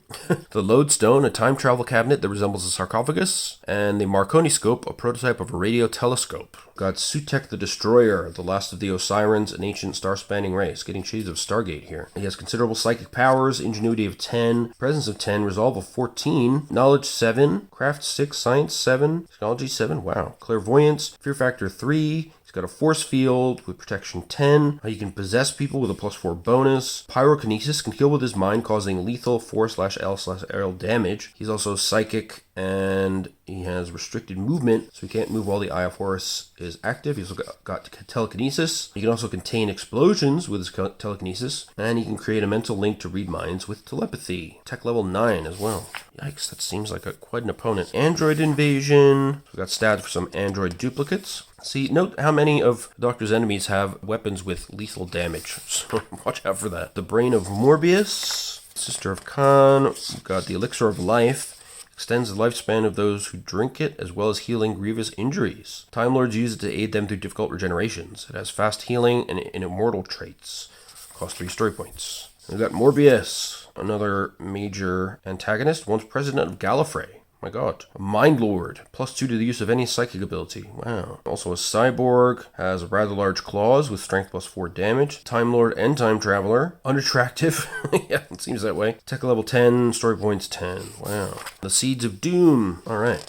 Speaker 1: The lodestone, a time travel cabinet that resembles a sarcophagus. And the Marconi scope, a prototype of a radio telescope. Got Sutek the Destroyer, the last of the Osirans, an ancient star-spanning race. Getting shades of Stargate here. He has considerable psychic powers, ingenuity of 10, presence of 10, resolve of 14, knowledge 7, craft 6, science 7, technology 7, wow. Clairvoyance, fear factor 3, got a force field with protection 10. He can possess people with a +4 bonus. Pyrokinesis can kill with his mind, causing lethal 4/L/L damage. He's also psychic, and he has restricted movement, so he can't move while the Eye of Horus is active. He's also got telekinesis. He can also contain explosions with his telekinesis, and he can create a mental link to read minds with telepathy. Tech level 9 as well. Yikes, that seems like quite an opponent. Android invasion. We got stats for some android duplicates. See, note how many of Doctor's enemies have weapons with lethal damage, so watch out for that. The Brain of Morbius, Sister of Khan, we've got the Elixir of Life, extends the lifespan of those who drink it, as well as healing grievous injuries. Time Lords use it to aid them through difficult regenerations. It has fast healing and immortal traits. Cost 3 story points. We've got Morbius, another major antagonist, once president of Gallifrey. My god. A Mind Lord, +2 to the use of any psychic ability. Wow. Also a cyborg, has rather large claws with strength +4 damage. Time Lord and Time Traveler. Unattractive. Yeah, it seems that way. Tech level 10, story points 10. Wow. The Seeds of Doom. Alright.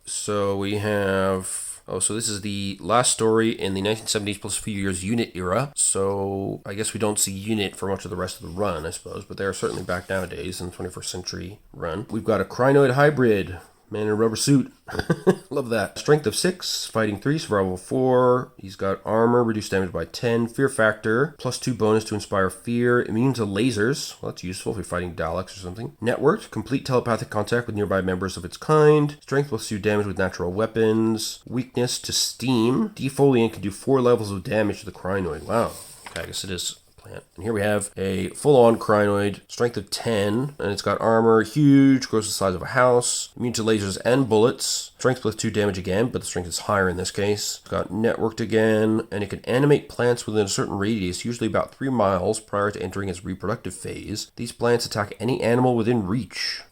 Speaker 1: So we have... Oh, so this is the last story in the 1970s plus a few years Unit era. So I guess we don't see Unit for much of the rest of the run, I suppose. But they are certainly back nowadays in the 21st century run. We've got a Crinoid hybrid. Man in a rubber suit. Love that. Strength of 6, fighting 3, survival 4. He's got armor, reduced damage by 10, fear factor, +2 bonus to inspire fear, immune to lasers. Well, that's useful if you're fighting Daleks or something. Networked, complete telepathic contact with nearby members of its kind. Strength +2 damage with natural weapons. Weakness to steam. Defoliant can do 4 levels of damage to the Crinoid. Wow. Okay, I guess it is. And here we have a full-on Crinoid, strength of 10, and it's got armor, huge, grows the size of a house, immune to lasers and bullets, strength +2 damage again, but the strength is higher in this case. It's got networked again, and it can animate plants within a certain radius, usually about 3 miles prior to entering its reproductive phase. These plants attack any animal within reach.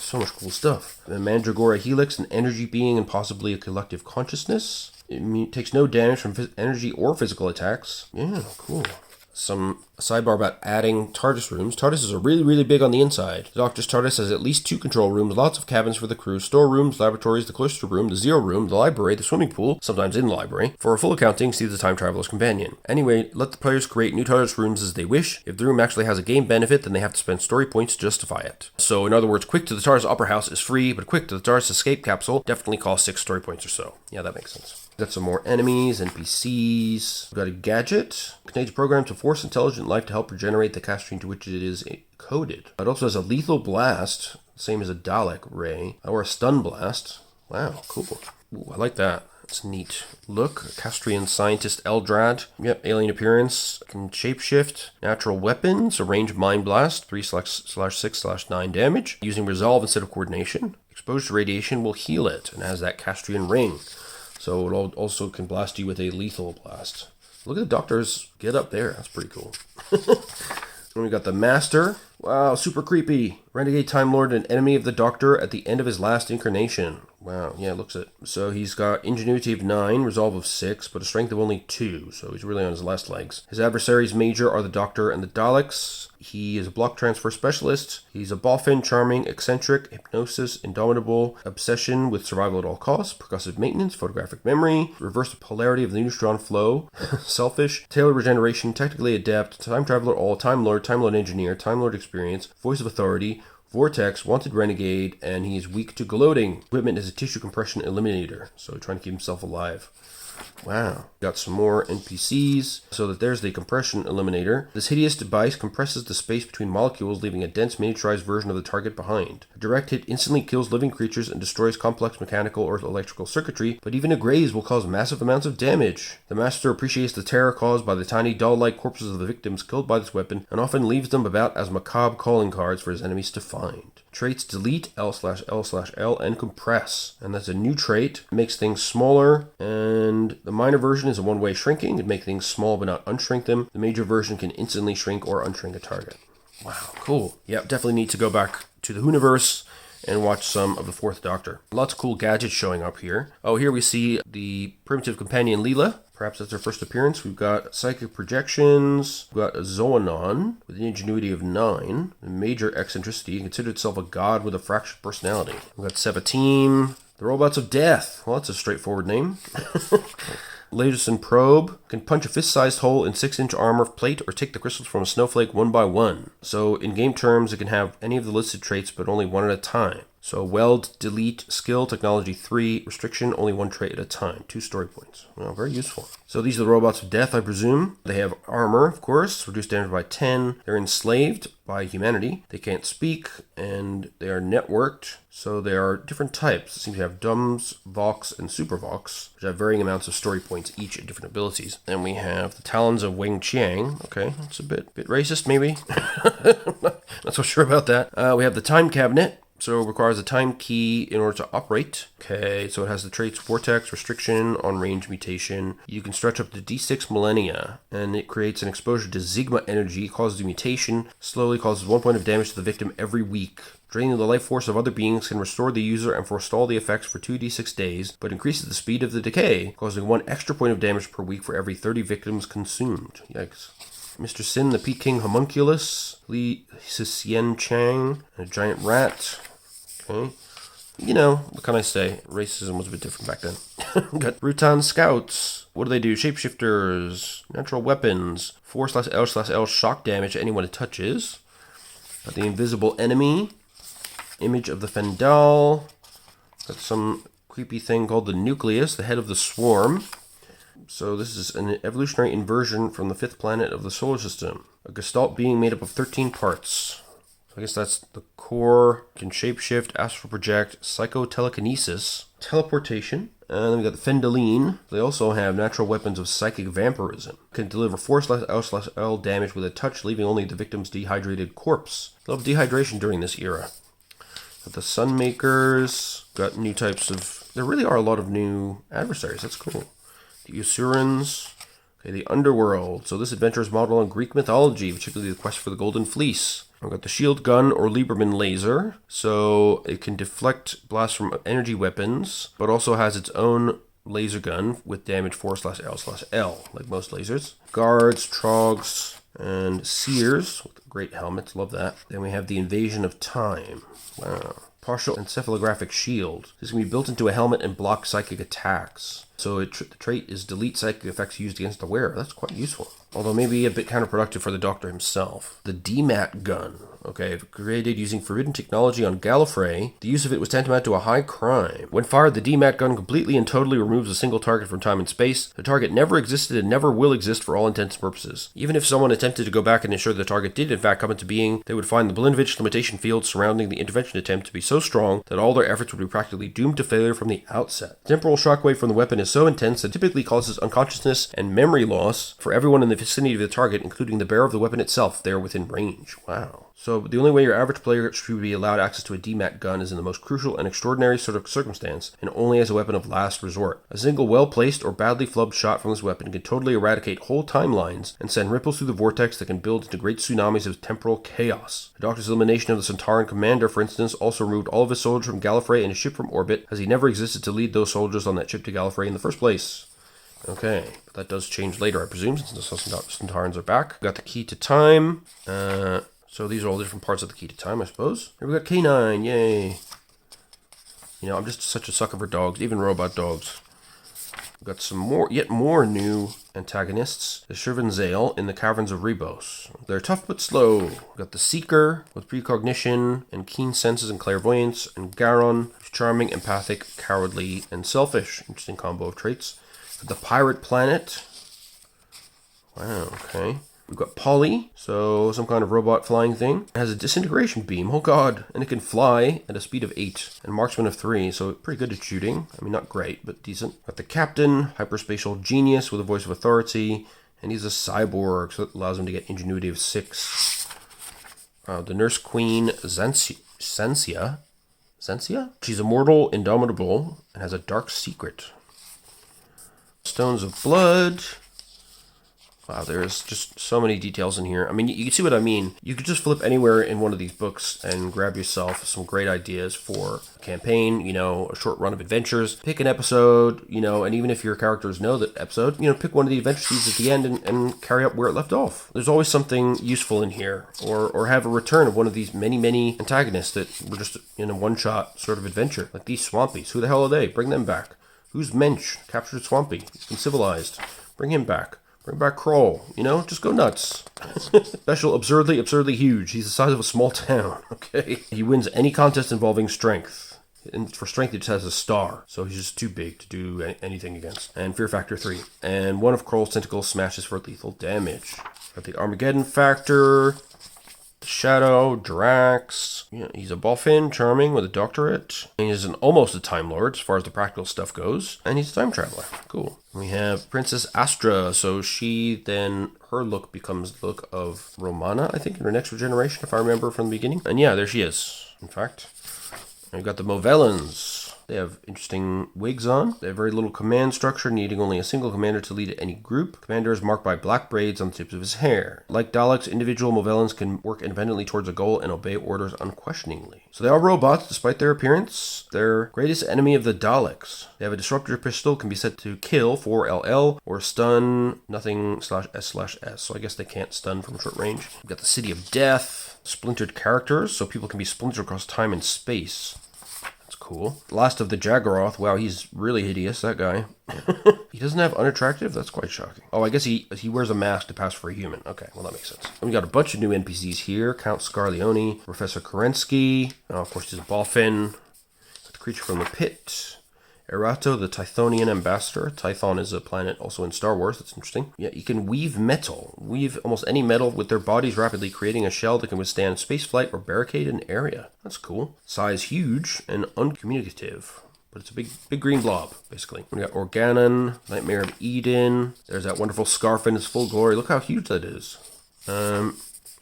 Speaker 1: So much cool stuff. The Mandragora Helix, an energy being and possibly a collective consciousness. It takes no damage from energy or physical attacks. Yeah, cool. Some sidebar about adding TARDIS rooms. TARDISes are really, really big on the inside. The Doctor's TARDIS has at least 2 control rooms, lots of cabins for the crew, storerooms, laboratories, the cloister room, the zero room, the library, the swimming pool, sometimes in the library. For a full accounting, see the Time Traveler's Companion. Anyway, let the players create new TARDIS rooms as they wish. If the room actually has a game benefit, then they have to spend story points to justify it. So, in other words, Quick to the TARDIS Upper House is free, but Quick to the TARDIS Escape Capsule definitely costs 6 story points or so. Yeah, that makes sense. Got some more enemies, NPCs. We've got a gadget. Contains a program to force intelligent life to help regenerate the castrating to which it is coded. It also has a lethal blast, same as a Dalek ray, or a stun blast. Wow, cool. Ooh, I like that. It's neat. Look, Castrian scientist Eldrad. Yep, alien appearance. Can shapeshift. Natural weapons. A range mind blast. 3/6/9 damage. Using resolve instead of coordination. Exposure to radiation will heal it, and has that Castrian ring. So it also can blast you with a lethal blast. Look at the Doctor's get up there. That's pretty cool. And we got the Master. Wow, super creepy. Renegade Time Lord and enemy of the Doctor at the end of his last incarnation. Wow, yeah, looks it. So he's got ingenuity of 9, resolve of 6, but a strength of only 2, so he's really on his last legs. His adversaries major are the Doctor and the Daleks. He is a block transfer specialist. He's a boffin, charming, eccentric, hypnosis, indomitable, obsession with survival at all costs, percussive maintenance, photographic memory, reverse the polarity of the neutron flow, selfish, tailor regeneration, technically adept, time traveler all, time lord engineer, time lord experience, voice of authority, vortex, wanted renegade, and he is weak to gloating. Equipment is a tissue compression eliminator, so trying to keep himself alive. Wow. Got some more NPCs. So that there's the compression eliminator. This hideous device compresses the space between molecules, leaving a dense miniaturized version of the target behind. A direct hit instantly kills living creatures and destroys complex mechanical or electrical circuitry, but even a graze will cause massive amounts of damage. The Master appreciates the terror caused by the tiny doll-like corpses of the victims killed by this weapon, and often leaves them about as macabre calling cards for his enemies to find. Traits delete, L/L/L, and compress. And that's a new trait. It makes things smaller, and the minor version is a one-way shrinking. It makes things small but not unshrink them. The major version can instantly shrink or unshrink a target. Wow, cool. Yep, definitely need to go back to the Whoniverse and watch some of the Fourth Doctor. Lots of cool gadgets showing up here. Oh, here we see the primitive companion Leela. Perhaps that's her first appearance. We've got psychic projections. We've got a Zoanon with an ingenuity of 9. A major eccentricity. It considers itself a god with a fractured personality. We've got Sevatim. The Robots of Death. Well, that's a straightforward name. Laserson Probe can punch a fist-sized hole in 6-inch armor plate or take the crystals from a snowflake one by one. So in game terms, it can have any of the listed traits, but only one at a time. So weld, delete, skill, technology 3, restriction, only 1 trait at a time. 2 story points. Well, very useful. So these are the Robots of Death, I presume. They have armor, of course, reduced damage by 10. They're enslaved by humanity. They can't speak, and they are networked. So there are different types. It seems to have Dumbs, Vox, and Super Vox, which have varying amounts of story points each at different abilities. Then we have the Talons of Weng Chiang. Okay, that's a bit racist, maybe. Not so sure about that. We have the Time Cabinet. So it requires a time key in order to operate. Okay, so it has the traits Vortex, Restriction, On Range, Mutation. You can stretch up to D6 millennia, and it creates an exposure to Sigma energy, causes a mutation, slowly causes 1 point of damage to the victim every week. Draining the life force of other beings can restore the user and forestall the effects for 2d6 days, but increases the speed of the decay, causing 1 extra point of damage per week for every 30 victims consumed. Yikes. Mr. Sin, the Peking Homunculus, Li Sisien Chang, and a giant rat. Okay. You know, what can I say? Racism was a bit different back then. Got Rutan Scouts. What do? Shapeshifters. Natural weapons. 4/L/L shock damage to anyone it touches. Got the Invisible Enemy. Image of the Fendal. Got some creepy thing called the Nucleus, the head of the swarm. So this is an evolutionary inversion from the 5th planet of the solar system. A Gestalt being made up of 13 parts. So I guess that's the core, can shapeshift, astral project, psychotelekinesis, teleportation, and then we got the Fendaline. They also have natural weapons of psychic vampirism. Can deliver 4/L/L damage with a touch, leaving only the victim's dehydrated corpse. Love dehydration during this era. Got the Sunmakers, got new types of... There really are a lot of new adversaries, that's cool. The Usurans, okay, the Underworld. So this adventure is modeled on Greek mythology, particularly the quest for the Golden Fleece. I've got the shield gun or Lieberman laser. So it can deflect blasts from energy weapons, but also has its own laser gun with damage 4/L/L, like most lasers. Guards, trogs, and seers with great helmets. Love that. Then we have the invasion of time. Wow. Partial encephalographic shield. This can be built into a helmet and block psychic attacks. So the trait is delete psychic effects used against the wearer. That's quite useful. Although maybe a bit counterproductive for the Doctor himself. The DMAT gun. Okay, created using forbidden technology on Gallifrey, the use of it was tantamount to a high crime. When fired, the DMAT gun completely and totally removes a single target from time and space. The target never existed and never will exist for all intents and purposes. Even if someone attempted to go back and ensure the target did in fact come into being, they would find the Blinovitch limitation field surrounding the intervention attempt to be so strong that all their efforts would be practically doomed to failure from the outset. The temporal shockwave from the weapon is so intense that it typically causes unconsciousness and memory loss for everyone in the vicinity of the target, including the bearer of the weapon itself if they are within range. Wow. So the only way your average player should be allowed access to a DMAT gun is in the most crucial and extraordinary sort of circumstance, and only as a weapon of last resort. A single well-placed or badly flubbed shot from this weapon can totally eradicate whole timelines and send ripples through the vortex that can build into great tsunamis of temporal chaos. The Doctor's elimination of the Centauran commander, for instance, also removed all of his soldiers from Gallifrey and his ship from orbit, as he never existed to lead those soldiers on that ship to Gallifrey in the first place. Okay, but that does change later, I presume, since the Centaurans are back. We got the key to time. So these are all different parts of the key to time, I suppose. Here we got K9, yay. You know, I'm just such a sucker for dogs, even robot dogs. We've got some more, yet more new antagonists. The Shirvanzale in the Caverns of Rebos. They're tough but slow. We've got the Seeker with precognition and keen senses and clairvoyance, and Garon, who's charming, empathic, cowardly, and selfish. Interesting combo of traits. The Pirate Planet. Wow, okay. We've got Polly, so some kind of robot flying thing. It has a disintegration beam, oh god, and it can fly at a speed of 8, and marksman of 3, so pretty good at shooting. I mean, not great, but decent. Got the Captain, hyperspatial genius with a voice of authority, and he's a cyborg, so that allows him to get ingenuity of 6. The Nurse Queen, Zensia? She's immortal, indomitable, and has a dark secret. Stones of Blood. Wow, there's just so many details in here. I mean, you can see what I mean. You could just flip anywhere in one of these books and grab yourself some great ideas for a campaign, you know, a short run of adventures. Pick an episode, you know, and even if your characters know that episode, you know, pick one of the adventure scenes at the end and carry up where it left off. There's always something useful in here. Or have a return of one of these many antagonists that were just in a one-shot sort of adventure. Like these Swampies. Who the hell are they? Bring them back. Who's Mensch? Captured Swampy. He's been civilized. Bring him back. Bring back Kroll, you know, just go nuts. Special, absurdly huge. He's the size of a small town, okay? He wins any contest involving strength. And for strength, he just has a star. So he's just too big to do anything against. And Fear Factor 3. And one of Kroll's tentacles smashes for lethal damage. Got the Armageddon Factor. Shadow, Drax. Yeah, he's a boffin, charming, with a doctorate. And he's almost a Time Lord, as far as the practical stuff goes. And he's a time traveler. Cool. We have Princess Astra. So she then, her look becomes the look of Romana, I think, in her next regeneration, if I remember from the beginning. And yeah, there she is, in fact. And we've got the Movellans. They have interesting wigs on. They have very little command structure, needing only a single commander to lead any group. Commander is marked by black braids on the tips of his hair. Like Daleks, individual Movellans can work independently towards a goal and obey orders unquestioningly. So they are robots, despite their appearance. They're greatest enemy of the Daleks. They have a disruptor pistol, can be set to kill 4LL, or stun nothing/S/S. So I guess they can't stun from short range. We've got the City of Death. Splintered characters, so people can be splintered across time and space. Cool. Last of the Jaggeroth. Wow, he's really hideous, that guy. He doesn't have unattractive? That's quite shocking. Oh, I guess he wears a mask to pass for a human. Okay, well, that makes sense. And we got a bunch of new NPCs here. Count Scarleone, Professor Kerensky. Oh, of course, he's a boffin. Got the creature from the pit. Erato, the Tythonian ambassador. Tython is a planet also in Star Wars. That's interesting. Yeah, you can weave metal. Weave almost any metal with their bodies rapidly, creating a shell that can withstand spaceflight or barricade an area. That's cool. Size huge and uncommunicative. But it's a big green blob, basically. We got Organon, Nightmare of Eden. There's that wonderful scarf in its full glory. Look how huge that is. We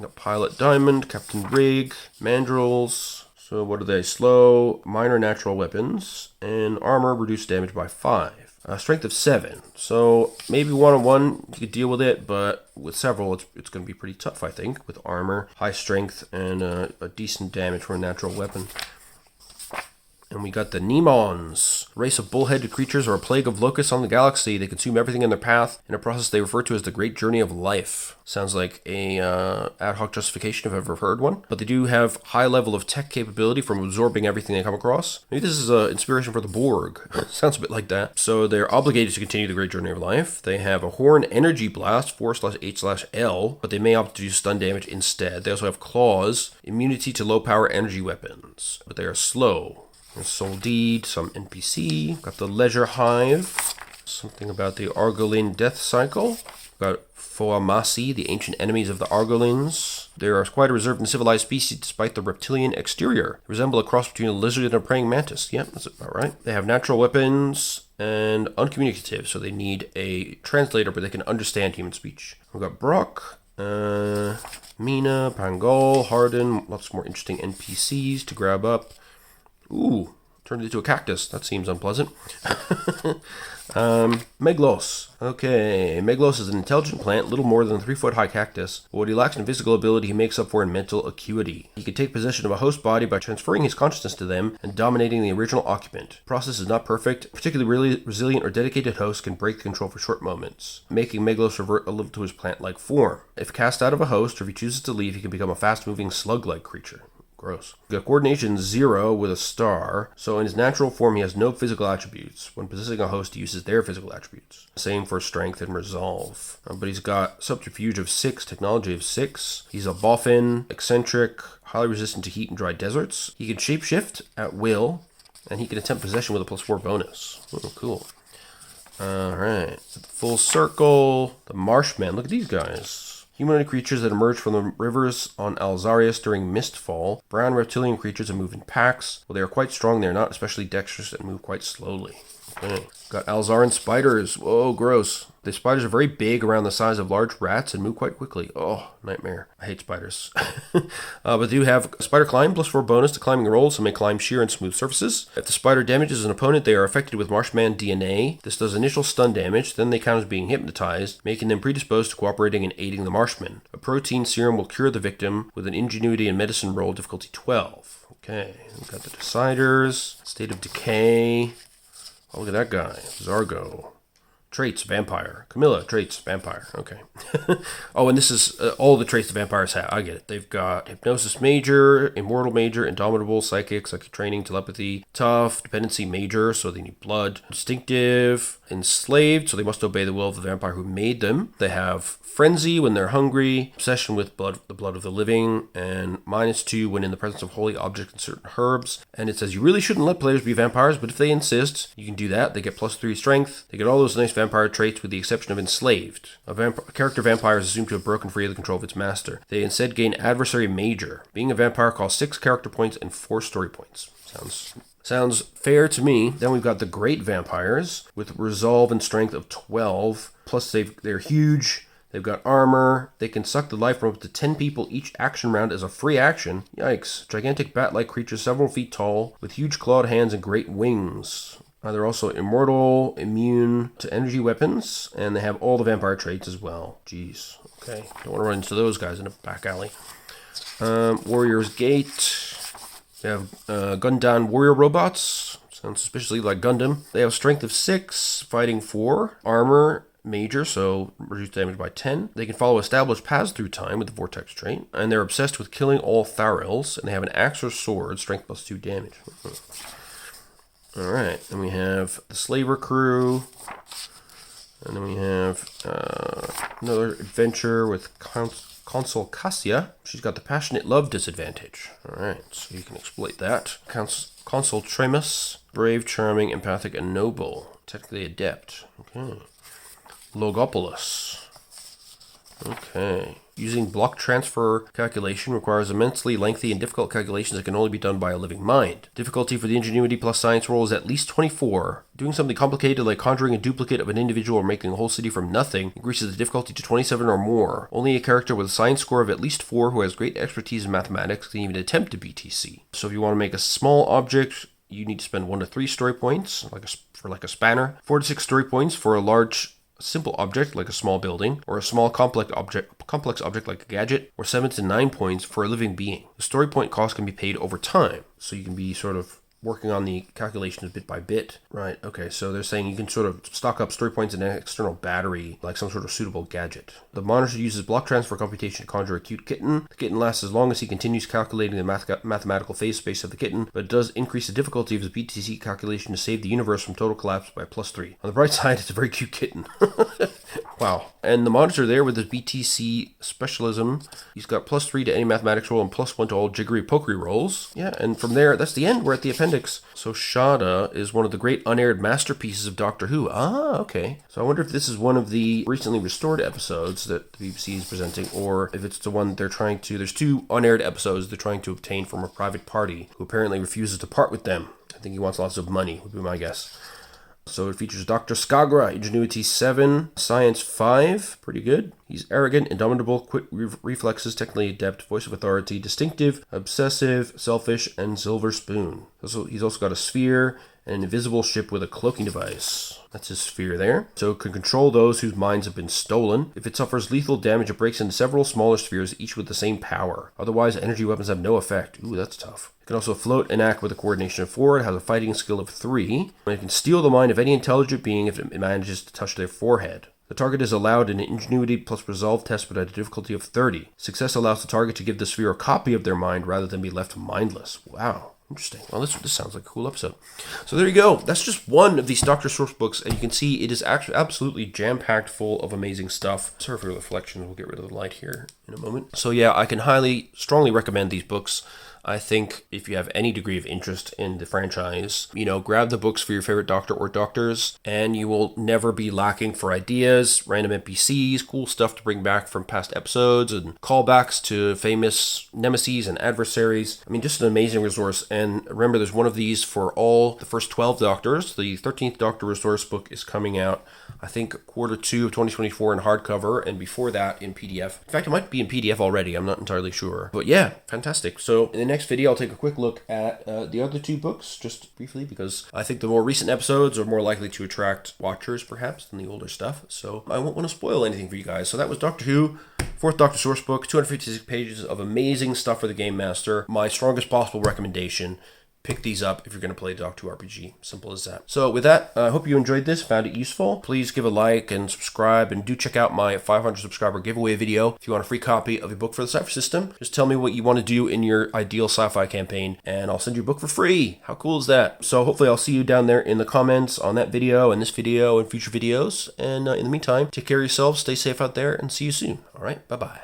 Speaker 1: got Pilot Diamond, Captain Rig, Mandrills. So what are they? Slow, minor natural weapons, and armor reduced damage by 5. Strength of 7. So maybe one-on-one you could deal with it, but with several it's going to be pretty tough, I think, with armor, high strength, and a decent damage for a natural weapon. And we got the Nemons, a race of bull-headed creatures or a plague of locusts on the galaxy. They consume everything in their path in a process they refer to as the Great Journey of Life. Sounds like a ad hoc justification if I've ever heard one. But they do have high level of tech capability from absorbing everything they come across. Maybe this is an inspiration for the Borg. Sounds a bit like that. So they're obligated to continue the Great Journey of Life. They have a Horn Energy Blast, 4/8/L, but they may opt to do stun damage instead. They also have Claws, immunity to low-power energy weapons, but they are slow. Soul Deed, some NPC. Got the Leisure Hive. Something about the Argolin death cycle. Got Foamasi, the ancient enemies of the Argolins. They are quite a reserved and civilized species despite the reptilian exterior. They resemble a cross between a lizard and a praying mantis. Yep, that's about right. They have natural weapons and uncommunicative, so they need a translator, but they can understand human speech. We've got Brock, Mina, Pangol, Harden. Lots more interesting NPCs to grab up. Ooh, turned into a cactus. That seems unpleasant. Meglos. Okay, Meglos is an intelligent plant, little more than a 3-foot high cactus. But what he lacks in physical ability, he makes up for in mental acuity. He can take possession of a host body by transferring his consciousness to them and dominating the original occupant. The process is not perfect. Particularly really resilient or dedicated hosts can break the control for short moments, making Meglos revert a little to his plant-like form. If cast out of a host, or if he chooses to leave, he can become a fast-moving slug-like creature. Gross. Got coordination 0 with a star, so in his natural form he has no physical attributes. When possessing a host, he uses their physical attributes. Same for strength and resolve. But he's got subterfuge of 6, technology of 6. He's a boffin, eccentric, highly resistant to heat and dry deserts. He can shapeshift at will, and he can attempt possession with a +4 bonus. Oh, cool. Alright, full circle, the Marshmen. Look at these guys. Humanoid creatures that emerge from the rivers on Alzarius during mistfall. Brown reptilian creatures that move in packs. While they are quite strong, they are not especially dexterous and move quite slowly. Okay. Got Alzaran spiders. Whoa, gross. The spiders are very big, around the size of large rats, and move quite quickly. Oh, nightmare. I hate spiders. But they do have spider climb, +4 bonus to climbing rolls, so may climb sheer and smooth surfaces. If the spider damages an opponent, they are affected with Marshman DNA. This does initial stun damage, then they count as being hypnotized, making them predisposed to cooperating and aiding the Marshman. A protein serum will cure the victim with an ingenuity and medicine roll, difficulty 12. Okay, we've got the Deciders, State of Decay. Oh, look at that guy, Zargo. Traits, vampire. Camilla, traits, vampire. Okay. Oh, and this is all the traits the vampires have. I get it. They've got hypnosis major, immortal major, indomitable, psychic training, telepathy, tough, dependency major, so they need blood, instinctive, enslaved, so they must obey the will of the vampire who made them. They have frenzy when they're hungry, obsession with the blood of the living, and -2 when in the presence of holy objects and certain herbs. And it says you really shouldn't let players be vampires, but if they insist, you can do that. They get +3 strength. They get all those nice vampire traits with the exception of enslaved. A character vampire is assumed to have broken free of the control of its master. They instead gain adversary major. Being a vampire costs 6 character points and 4 story points. Sounds fair to me. Then we've got the great vampires with resolve and strength of 12. Plus they're huge. They've got armor. They can suck the life from up to 10 people each action round as a free action. Yikes. Gigantic bat-like creatures several feet tall with huge clawed hands and great wings. They're also immortal, immune to energy weapons, and they have all the vampire traits as well. Jeez. Okay. Don't want to run into those guys in a back alley. Warrior's Gate. They have Gundam warrior robots. Sounds suspiciously like Gundam. They have strength of 6, fighting 4, armor major, so reduce damage by 10. They can follow established paths through time with the vortex trait, and they're obsessed with killing all Tharils, and they have an axe or sword, strength +2 damage. Alright, then we have the Slaver crew, and then we have another adventure with Consul Cassia. She's got the passionate love disadvantage. Alright, so you can exploit that. Consul Tremus, brave, charming, empathic, and noble. Technically adept. Okay. Logopolis. Okay. Using block transfer calculation requires immensely lengthy and difficult calculations that can only be done by a living mind. Difficulty for the ingenuity plus science roll is at least 24. Doing something complicated like conjuring a duplicate of an individual or making a whole city from nothing increases the difficulty to 27 or more. Only a character with a science score of at least 4 who has great expertise in mathematics can even attempt a BTC. So if you want to make a small object, you need to spend 1 to 3 story points for a spanner, 4 to 6 story points for a large simple object like a small building, or a small complex object like a gadget, or 7 to 9 points for a living being. The story point cost can be paid over time, so you can be sort of working on the calculations bit by bit. Right, okay, so they're saying you can sort of stock up story points in an external battery, like some sort of suitable gadget. The monitor uses block transfer computation to conjure a cute kitten. The kitten lasts as long as he continues calculating the mathematical phase space of the kitten, but it does increase the difficulty of his BTC calculation to save the universe from total collapse by +3. On the bright side, it's a very cute kitten. Wow. And the monitor there with his BTC specialism, he's got +3 to any mathematics roll and +1 to all jiggery pokery rolls. Yeah, and from there, that's the end. We're at the appendix. So Shada is one of the great unaired masterpieces of Doctor Who. Ah, okay. So I wonder if this is one of the recently restored episodes that the BBC is presenting, or if it's the one they're trying to... There's 2 unaired episodes they're trying to obtain from a private party who apparently refuses to part with them. I think he wants lots of money, would be my guess. So it features Dr. Skagra, Ingenuity 7, Science 5, pretty good. He's arrogant, indomitable, quick reflexes, technically adept, voice of authority, distinctive, obsessive, selfish, and silver spoon. He's also got a sphere and an invisible ship with a cloaking device. That's his sphere there. So it can control those whose minds have been stolen. If it suffers lethal damage, it breaks into several smaller spheres, each with the same power. Otherwise, energy weapons have no effect. Ooh, that's tough. It can also float and act with a coordination of 4. It has a fighting skill of 3. And it can steal the mind of any intelligent being if it manages to touch their forehead. The target is allowed an ingenuity plus resolve test, but at a difficulty of 30. Success allows the target to give the sphere a copy of their mind rather than be left mindless. Wow. Interesting. Well, this sounds like a cool episode. So there you go. That's just one of these Doctor Sourcebooks, and you can see it is actually absolutely jam-packed full of amazing stuff. Sorry for the reflections. We'll get rid of the light here in a moment. So yeah, I can strongly recommend these books. I think if you have any degree of interest in the franchise, grab the books for your favorite doctor or doctors, and you will never be lacking for ideas, random NPCs, cool stuff to bring back from past episodes, and callbacks to famous nemesis and adversaries. I mean, just an amazing resource. And remember, there's one of these for all the first 12 doctors. The 13th Doctor Resource book is coming out, I think, Q2 of 2024 in hardcover, and before that in PDF. In fact, it might be in PDF already. I'm not entirely sure. But yeah, fantastic. So in the next video, I'll take a quick look at the other 2 books, just briefly, because I think the more recent episodes are more likely to attract watchers, perhaps, than the older stuff. So I won't want to spoil anything for you guys. So that was Doctor Who, 4th Doctor Sourcebook, 256 pages of amazing stuff for the Game Master. My strongest possible recommendation. Pick these up if you're going to play Doctor Who RPG. Simple as that. So with that, I hope you enjoyed this, found it useful. Please give a like and subscribe, and do check out my 500 subscriber giveaway video. If you want a free copy of a book for the Cypher System, just tell me what you want to do in your ideal sci-fi campaign, and I'll send you a book for free. How cool is that? So hopefully I'll see you down there in the comments on that video, and this video, and future videos. And in the meantime, take care of yourselves, stay safe out there, and see you soon. All right, bye-bye.